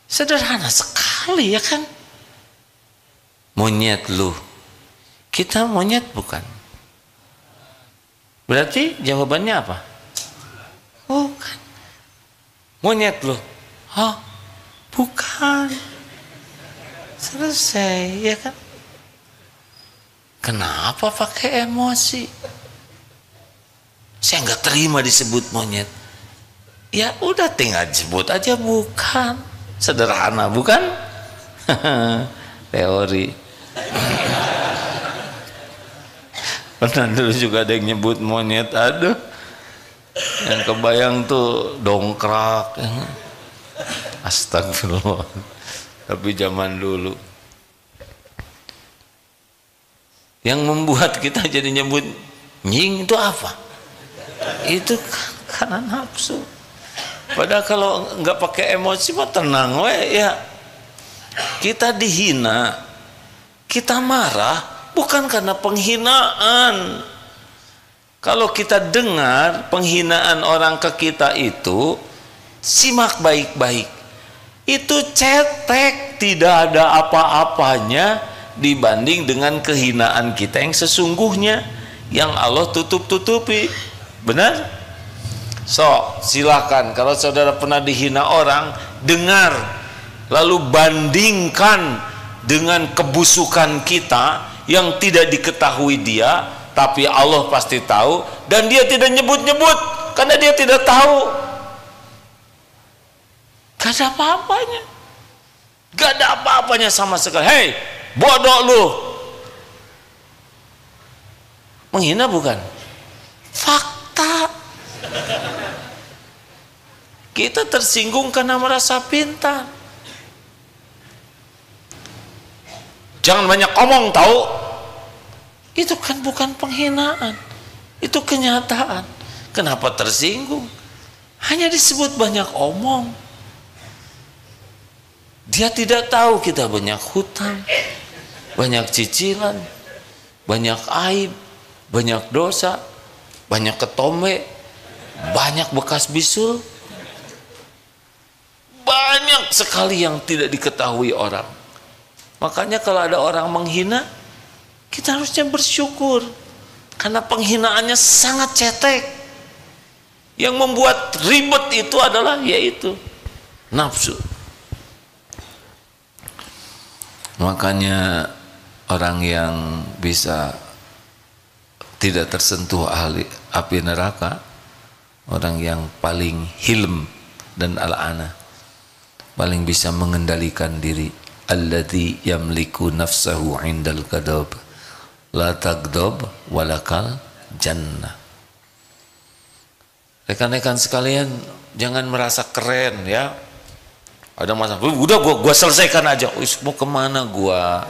Sederhana sekali ya kan? Monyet lu. Kita monyet bukan? Berarti jawabannya apa? Bukan. Monyet lu. Bukan. Selesai ya kan? Kenapa pakai emosi? Saya nggak terima disebut monyet. Ya udah tinggal sebut aja bukan. Sederhana bukan? Teori. Pernah dulu juga ada yang nyebut monyet. Aduh, yang kebayang tuh dongkrak. Astagfirullah. Tapi zaman dulu yang membuat kita jadi nyebut nying itu apa? Itu karena nafsu. Padahal kalau nggak pakai emosi mah tenang ya. Kita dihina, kita marah bukan karena penghinaan. Kalau kita dengar penghinaan orang ke kita itu, simak baik-baik. Itu cetek, tidak ada apa-apanya dibanding dengan kehinaan kita yang sesungguhnya, yang Allah tutup-tutupi. Benar? So, silakan kalau saudara pernah dihina orang, dengar lalu bandingkan dengan kebusukan kita yang tidak diketahui dia, tapi Allah pasti tahu, dan dia tidak nyebut-nyebut karena dia tidak tahu. Gak ada apa-apanya. Gak ada apa-apanya sama sekali. Hei, bodoh lu. Menghina bukan? Fakta. Kita tersinggung karena merasa pintar. Jangan banyak omong tahu. Itu kan bukan penghinaan, itu kenyataan. Kenapa tersinggung? Hanya disebut banyak omong. Dia tidak tahu kita banyak hutang, banyak cicilan, banyak aib, banyak dosa, banyak ketombe, banyak bekas bisul. Banyak sekali yang tidak diketahui orang. Makanya kalau ada orang menghina, kita harusnya bersyukur. Karena penghinaannya sangat cetek. Yang membuat ribet itu adalah yaitu nafsu. Makanya orang yang bisa tidak tersentuh api neraka, orang yang paling hilm dan al-ana, paling bisa mengendalikan diri. Alladzi yamliku nafsahu indal ghadab la taghdab walakal jannah. Rekan-rekan sekalian, jangan merasa keren ya. Ada masalah, udah gua selesaikan aja. Mau kemana gua?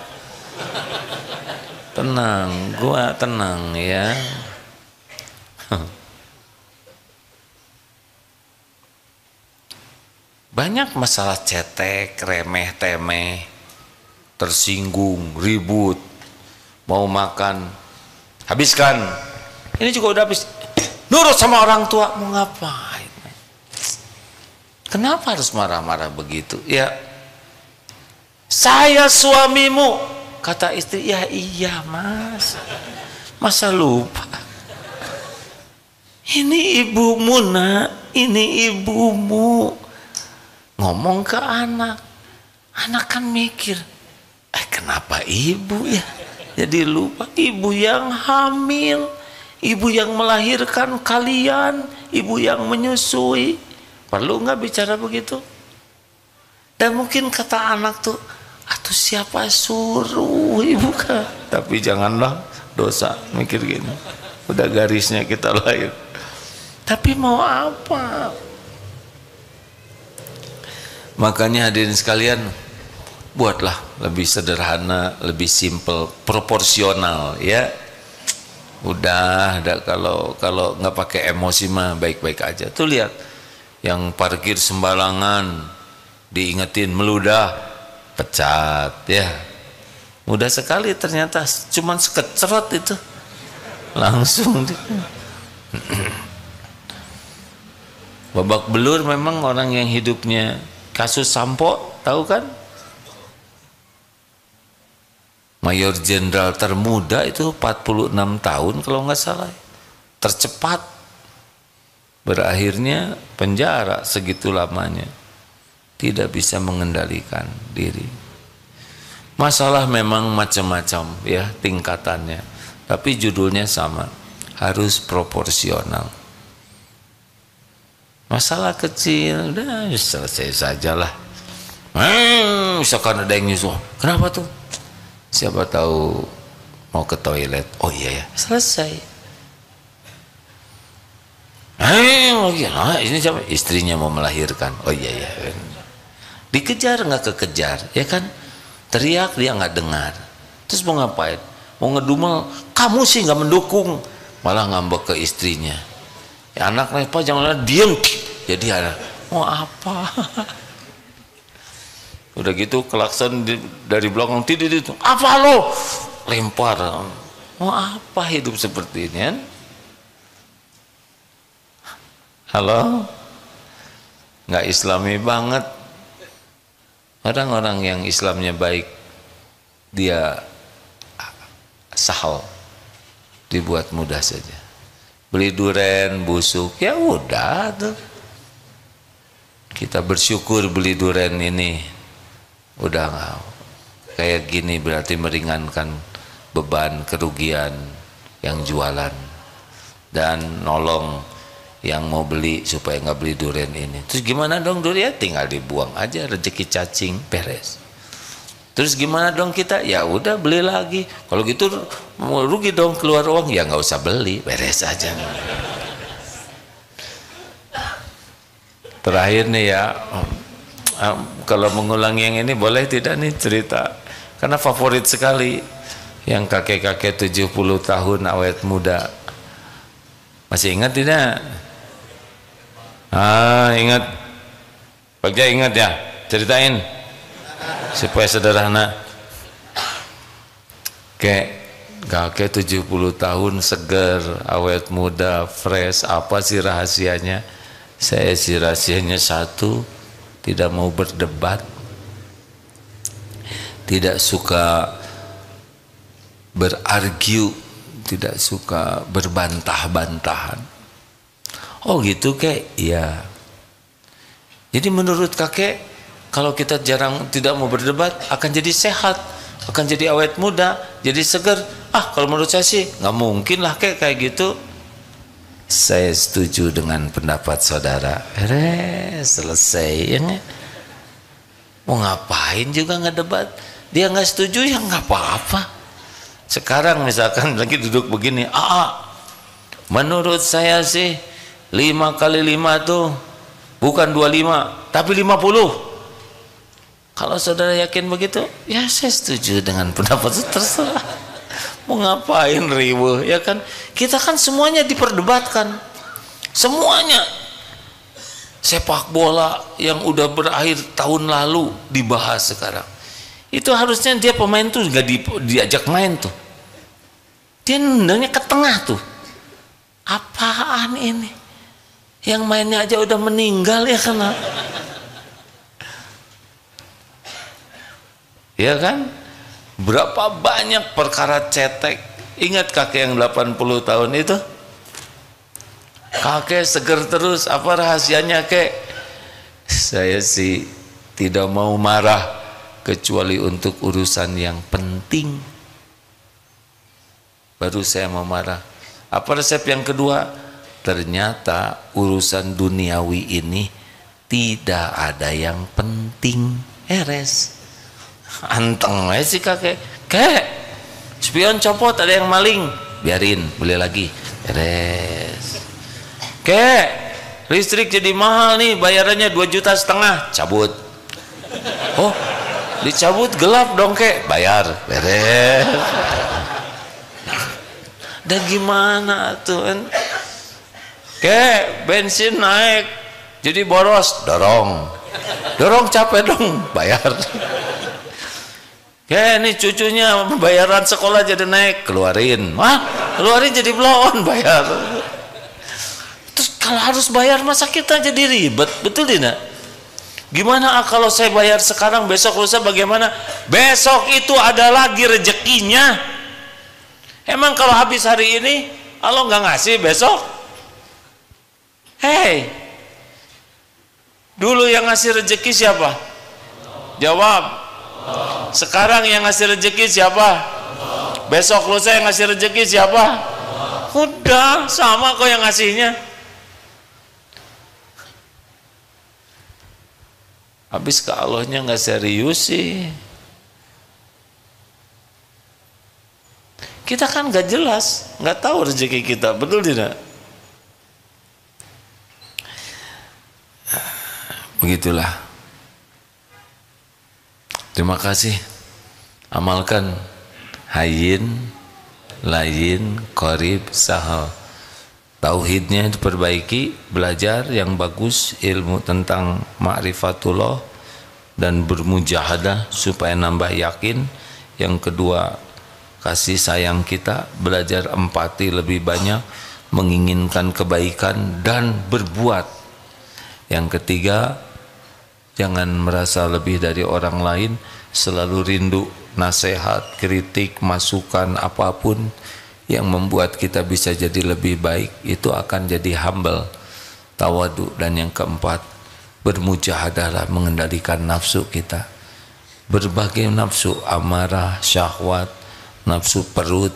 Tenang, gua tenang ya. Banyak masalah cetek, remeh temeh, tersinggung, ribut, mau makan, habiskan. Ini juga udah habis. Nurut sama orang tua, mau ngapain? Kenapa harus marah-marah begitu? Ya, saya suamimu, kata istri. Ya iya mas, masa lupa? Ini ibumu nak, ini ibumu. Ngomong ke anak, anak kan mikir, kenapa ibu ya? Jadi lupa, ibu yang hamil, ibu yang melahirkan kalian, ibu yang menyusui. Perlu nggak bicara begitu? Dan mungkin kata anak tuh, atuh siapa suruh ibu kan? Tapi janganlah dosa mikir gini. Udah garisnya kita lahir. Tapi mau apa? Makanya hadirin sekalian, buatlah lebih sederhana, lebih simple, proporsional ya. Udah kalau nggak pakai emosi mah baik-baik aja. Tuh lihat yang parkir sembarangan diingetin meludah, pecat ya. Mudah sekali ternyata, cuman sekecrot itu langsung. Babak belur memang orang yang hidupnya kasus sampo, tahu kan? Mayor Jenderal termuda itu 46 tahun kalau nggak salah, tercepat, berakhirnya penjara segitu lamanya, tidak bisa mengendalikan diri. Masalah memang macam-macam ya tingkatannya, tapi judulnya sama, harus proporsional. Masalah kecil udah selesai sajalah. Misalkan ada yang nyusul, kenapa tuh? Siapa tahu mau ke toilet. Oh iya ya, selesai. Ini siapa? Istrinya mau melahirkan. Oh iya ya. Dikejar nggak kekejar, ya kan? Teriak dia nggak dengar. Terus mau ngapain? Mau ngedumel, kamu sih nggak mendukung, malah ngambek ke istrinya. Ya, anaknya apa? Jangan diem. Jadi ada mau apa? Udah gitu klakson dari belakang, tidak itu apa lo, lempar. Mau apa hidup seperti ini kan? Halo, nggak islami banget. Orang-orang yang Islamnya baik, dia sahal, dibuat mudah saja. Beli duren busuk, ya udah tuh. Kita bersyukur beli duren ini udah nggak kayak gini, berarti meringankan beban kerugian yang jualan dan nolong yang mau beli supaya nggak beli durian ini. Terus gimana dong durian? Tinggal dibuang aja, rezeki cacing, beres. Terus gimana dong kita? Ya udah beli lagi. Kalau gitu mau rugi dong, keluar uang, ya nggak usah beli, beres aja. Terakhir nih ya, kalau mengulang yang ini boleh tidak nih cerita, karena favorit sekali yang kakek-kakek 70 tahun awet muda. Masih ingat tidak? Ingat. Bagja ingat ya, ceritain supaya sederhana. Kakek 70 tahun seger, awet muda, fresh. Apa sih rahasianya? Saya sih rahasianya satu, tidak mau berdebat, tidak suka berargu, tidak suka berbantah-bantahan. Oh gitu kek? Iya. Jadi menurut kakek, kalau kita tidak mau berdebat, akan jadi sehat, akan jadi awet muda, jadi segar. Kalau menurut saya sih nggak mungkin lah kek kayak gitu. Saya setuju dengan pendapat saudara. Selesai ya. Mau ngapain juga ngedebat? Dia nggak setuju ya nggak apa-apa. Sekarang misalkan lagi duduk begini, menurut saya sih 5 kali 5 tuh bukan 25 tapi 50. Kalau saudara yakin begitu, ya saya setuju dengan pendapat itu, terserah. Mau ngapain riweuh ya kan? Kita kan semuanya diperdebatkan, semuanya. Sepak bola yang udah berakhir tahun lalu dibahas sekarang. Itu harusnya dia pemain tuh nggak diajak main tuh, dia nendangnya ke tengah tuh. Apaan ini? Yang mainnya aja udah meninggal ya kan? Ya kan? Berapa banyak perkara cetek. Ingat kakek yang 80 tahun itu? Kakek seger terus. Apa rahasianya kek? Saya sih tidak mau marah kecuali untuk urusan yang penting, baru saya mau marah. Apa resep yang kedua? Ternyata urusan duniawi ini tidak ada yang penting. Res anteng aja sih kakek. Spion copot, ada yang maling, biarin, beli lagi. Res listrik jadi mahal nih, bayarannya 2,5 juta, cabut. Oh, dicabut gelap dong kek, bayar, beres. Dan gimana tuh kan? Kek, bensin naik, jadi boros, dorong capek dong, bayar. Kek, ini cucunya bayaran sekolah jadi naik, keluarin jadi blow-on, bayar. Terus kalau harus bayar masa kita jadi ribet, betul tidak? Gimana kalau saya bayar sekarang, besok lusa bagaimana? Besok itu ada lagi rezekinya. Emang kalau habis hari ini Allah nggak ngasih besok? Hei, dulu yang ngasih rezeki siapa? Jawab. Sekarang yang ngasih rezeki siapa? Besok lusa yang ngasih rezeki siapa? Udah sama kok yang ngasihnya. Habis ke Allahnya nggak serius sih. Kita kan nggak jelas, nggak tahu rezeki kita, betul tidak? Begitulah. Terima kasih. Amalkan hayyin, layin, qarib, sahal. Tauhidnya diperbaiki, belajar yang bagus, ilmu tentang ma'rifatullah dan bermujahadah supaya nambah yakin. Yang kedua, kasih sayang kita, belajar empati lebih banyak, menginginkan kebaikan dan berbuat. Yang ketiga, jangan merasa lebih dari orang lain, selalu rindu nasihat, kritik, masukan apapun yang membuat kita bisa jadi lebih baik, itu akan jadi humble, tawadu. Dan yang keempat, bermujahadalah mengendalikan nafsu kita. Berbagai nafsu, amarah, syahwat, nafsu perut,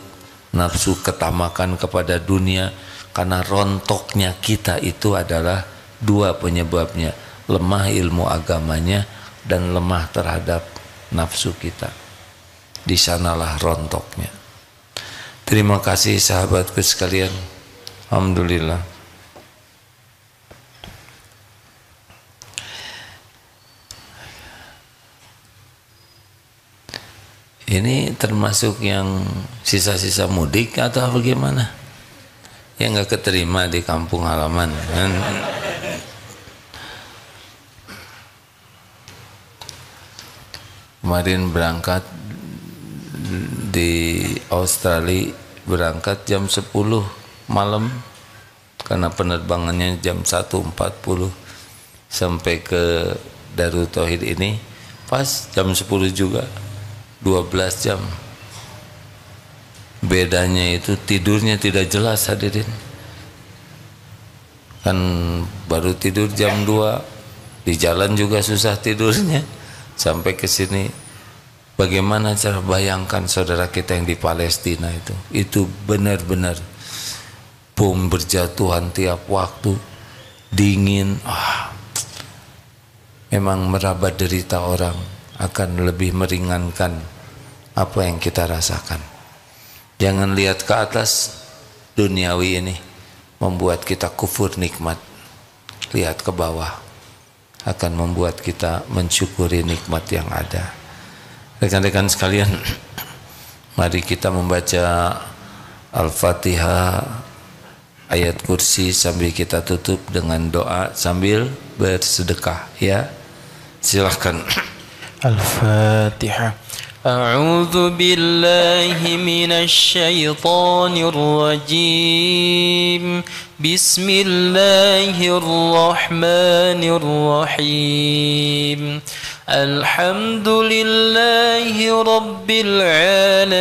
nafsu ketamakan kepada dunia. Karena rontoknya kita itu adalah dua penyebabnya, lemah ilmu agamanya dan lemah terhadap nafsu kita. Di sanalah rontoknya. Terima kasih sahabatku sekalian. Alhamdulillah. Ini termasuk yang sisa-sisa mudik atau bagaimana? Yang nggak keterima di kampung halaman kan? Kemarin berangkat di Australia, berangkat jam 10 malam karena penerbangannya jam 1.40 sampai ke Darut Tauhid ini pas jam 10 juga, 12 jam. Bedanya itu tidurnya tidak jelas hadirin. Kan baru tidur jam 2, di jalan juga susah tidurnya sampai ke sini. Bagaimana cara bayangkan saudara kita yang di Palestina itu benar-benar bom berjatuhan tiap waktu, dingin, memang meraba derita orang akan lebih meringankan apa yang kita rasakan. Jangan lihat ke atas, duniawi ini membuat kita kufur nikmat. Lihat ke bawah, akan membuat kita mensyukuri nikmat yang ada. Rekan-rekan sekalian, mari kita membaca Al-Fatihah, ayat kursi sambil kita tutup dengan doa sambil bersedekah ya. Silahkan. Al-Fatihah. A'udzu billahi minasy syaithanir rajim. Bismillahirrahmanirrahim. Alhamdulillahi rabbil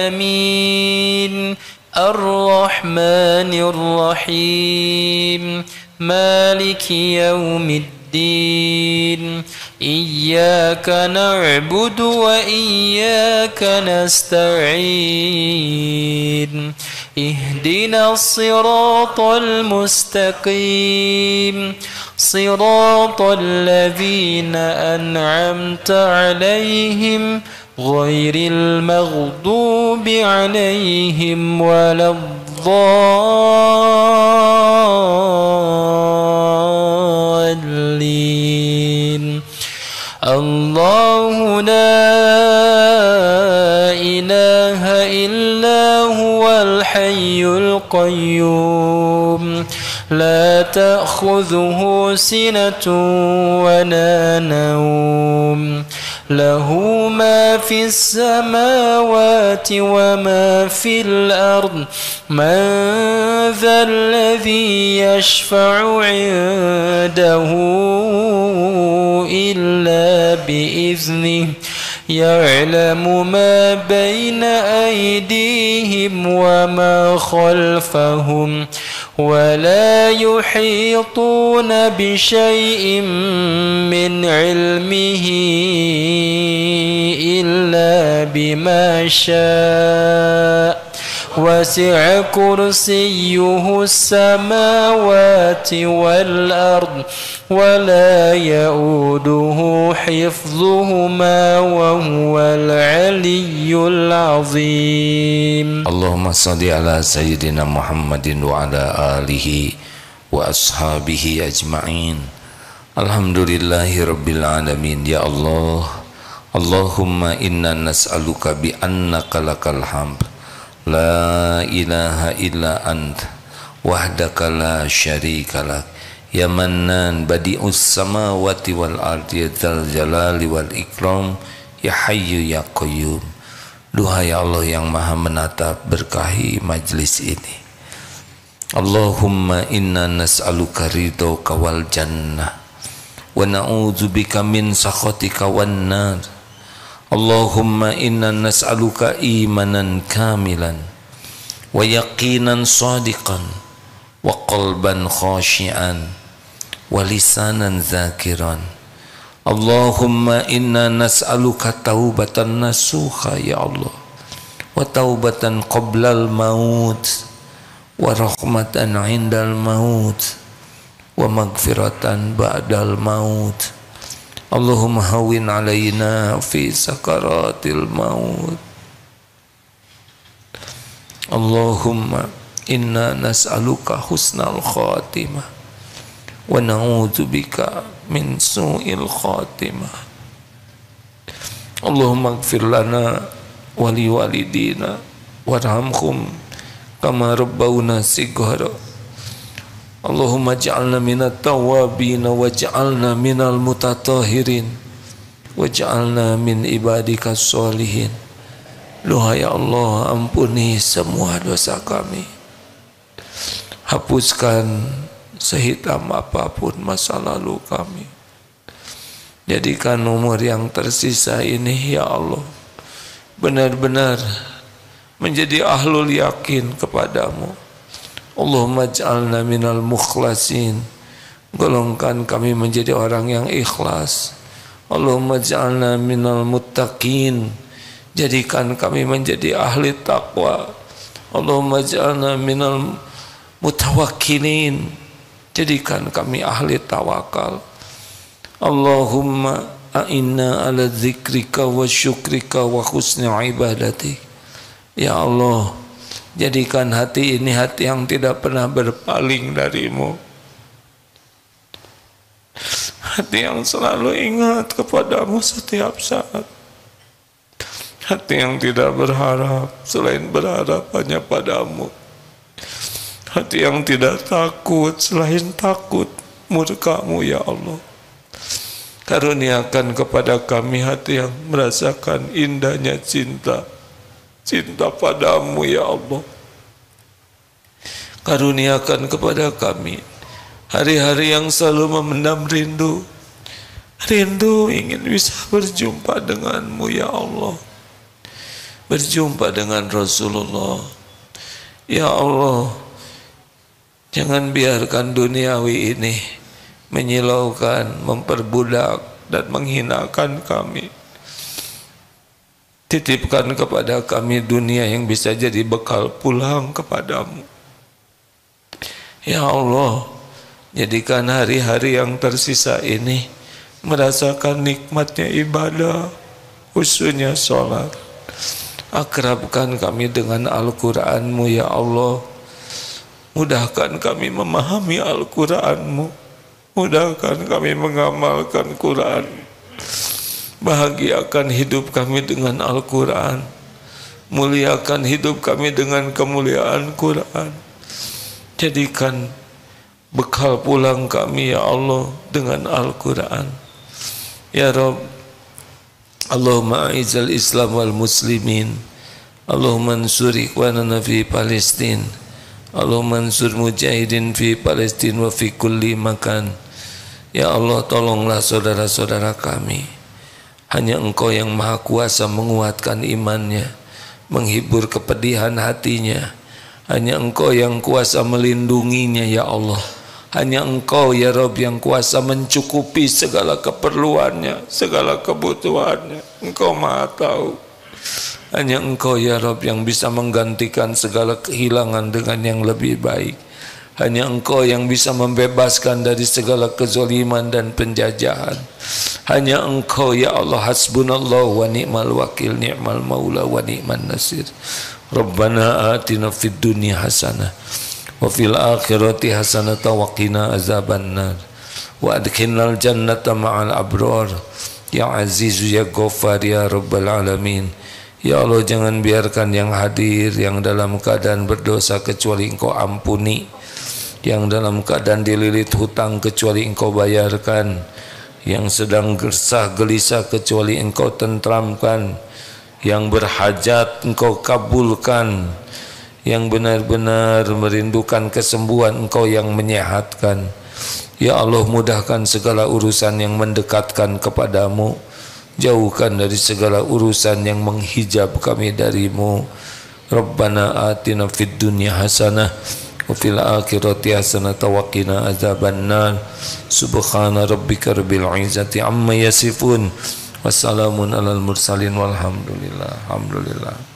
alamin. Ar-Rahmanir Rahim. Maliki yaumiddin. Iyyaka na'budu wa iyyaka nasta'in. Ihdinas siratal mustaqim. Siratal ladzina an'amta 'alaihim ghairil maghdubi 'alaihim waladdallin. الله لا إله إلا هو الحي القيوم لا تأخذه سنة ولا نوم له ما في السماوات وما في الأرض من ذا الذي يشفع عنده إلا بإذنه يعلم ما بين أيديهم وما خلفهم ولا يحيطون بشيء من علمه إلا بما شاء وسع كرسيه السماوات والأرض ولا يؤوده حفظهما وهو العلي العظيم. اللهم صل على سيدنا محمد وعلى آله وأصحابه أجمعين. الحمدلله رب العالمين. يا الله اللهم إنا نسألك بأنك لك الحمد لا إله إلا أنت وحدك لا شريك لك يا منان بديع السماوات والأرض يا ذا الجلال والإكرام يا حي يا قيوم. Duhai Allah yang maha menatap, berkahi majlis ini. Allahumma inna nas'aluka ridhoka wal jannah wa na'udzubika min sakhatika wan nar. Allahumma inna nas'aluka imanan kamilan wa yaqinan sadiqan wa qalban khashi'an wa lisanan zakiran. Allahumma inna nas'aluka taubatan nasuha ya Allah wa taubatan qablal maut wa rahmatan indal maut wa magfiratan ba'dal maut. Allahumma hawin alaina fi sakaratil maut. Allahumma inna nas'aluka husnal khatimah wa na'udzubika min su'il khatimah. Allahumma ighfir lana wa liwalidina warhamhum kama rabbawna shighara. Allahumma ja'alna minat tawabin waj'alna minal mutatahirin waj'alna min ibadika sholihin. Duhai Allah, ampuni semua dosa kami, hapuskan sehitam apapun masa lalu kami, jadikan umur yang tersisa ini ya Allah benar-benar menjadi ahlul yakin kepadamu. Allahumma ja'alna minal mukhlasin, golongkan kami menjadi orang yang ikhlas. Allahumma ja'alna minal muttaqin, jadikan kami menjadi ahli taqwa. Allahumma ja'alna minal mutawakkilin, jadikan kami ahli tawakal. Allahumma a'inna ala dzikrika wa syukrika wa husni ibadatik. Ya Allah, jadikan hati ini hati yang tidak pernah berpaling darimu, hati yang selalu ingat kepadamu setiap saat, hati yang tidak berharap selain berharap hanya padamu, hati yang tidak takut selain takut murkamu ya Allah. Karuniakan kepada kami hati yang merasakan indahnya cinta padamu ya Allah. Karuniakan kepada kami hari-hari yang selalu memendam rindu ingin bisa berjumpa denganmu ya Allah, berjumpa dengan Rasulullah ya Allah. Jangan biarkan duniawi ini menyilaukan, memperbudak dan menghinakan kami. Titipkan kepada kami dunia yang bisa jadi bekal pulang kepadamu ya Allah. Jadikan hari-hari yang tersisa ini merasakan nikmatnya ibadah, khususnya sholat. Akrabkan kami dengan Al-Quranmu ya Allah. Mudahkan kami memahami Al-Quranmu, mudahkan kami mengamalkan Quran. Bahagiakan hidup kami dengan Al-Quran. Muliakan hidup kami dengan kemuliaan Quran. Jadikan bekal pulang kami ya Allah dengan Al-Quran. Ya Rabb, Allahumma a'izzal Islam wal muslimin. Allahumma ansur ikhwanana fi Palestin. Allahumma ansur mujahidin fi Palestin wa fi kulli makan. Ya Allah, tolonglah saudara-saudara kami. Hanya Engkau yang maha kuasa menguatkan imannya, menghibur kepedihan hatinya. Hanya Engkau yang kuasa melindunginya ya Allah. Hanya Engkau ya Rabb yang kuasa mencukupi segala keperluannya, segala kebutuhannya. Engkau maha tahu. Hanya Engkau ya Rabb yang bisa menggantikan segala kehilangan dengan yang lebih baik. Hanya Engkau yang bisa membebaskan dari segala kezaliman dan penjajahan. Hanya Engkau ya Allah, hasbunallah wa ni'mal wakil, ni'mal maula wa ni'man nasir. Rabbana atina fid dunya hasanah wa fil akhirati hasanah wa qina azabannar wa adkhilnal jannata ma'al abrar ya azizu ya ghaffar ya rabbal alamin. Ya Allah, jangan biarkan yang hadir yang dalam keadaan berdosa kecuali Engkau ampuni, yang dalam keadaan dililit hutang kecuali Engkau bayarkan, yang sedang gersah gelisah kecuali Engkau tentramkan, yang berhajat Engkau kabulkan, yang benar-benar merindukan kesembuhan Engkau yang menyehatkan. Ya Allah, mudahkan segala urusan yang mendekatkan kepadamu, jauhkan dari segala urusan yang menghijab kami darimu. Rabbana atina fid dunya hasanah wa fil akhirati hasanah wa qina azabannar. Subhana rabbika rabbil izzati amma yasifun. Wassalamun alal mursalin walhamdulillah. Alhamdulillah.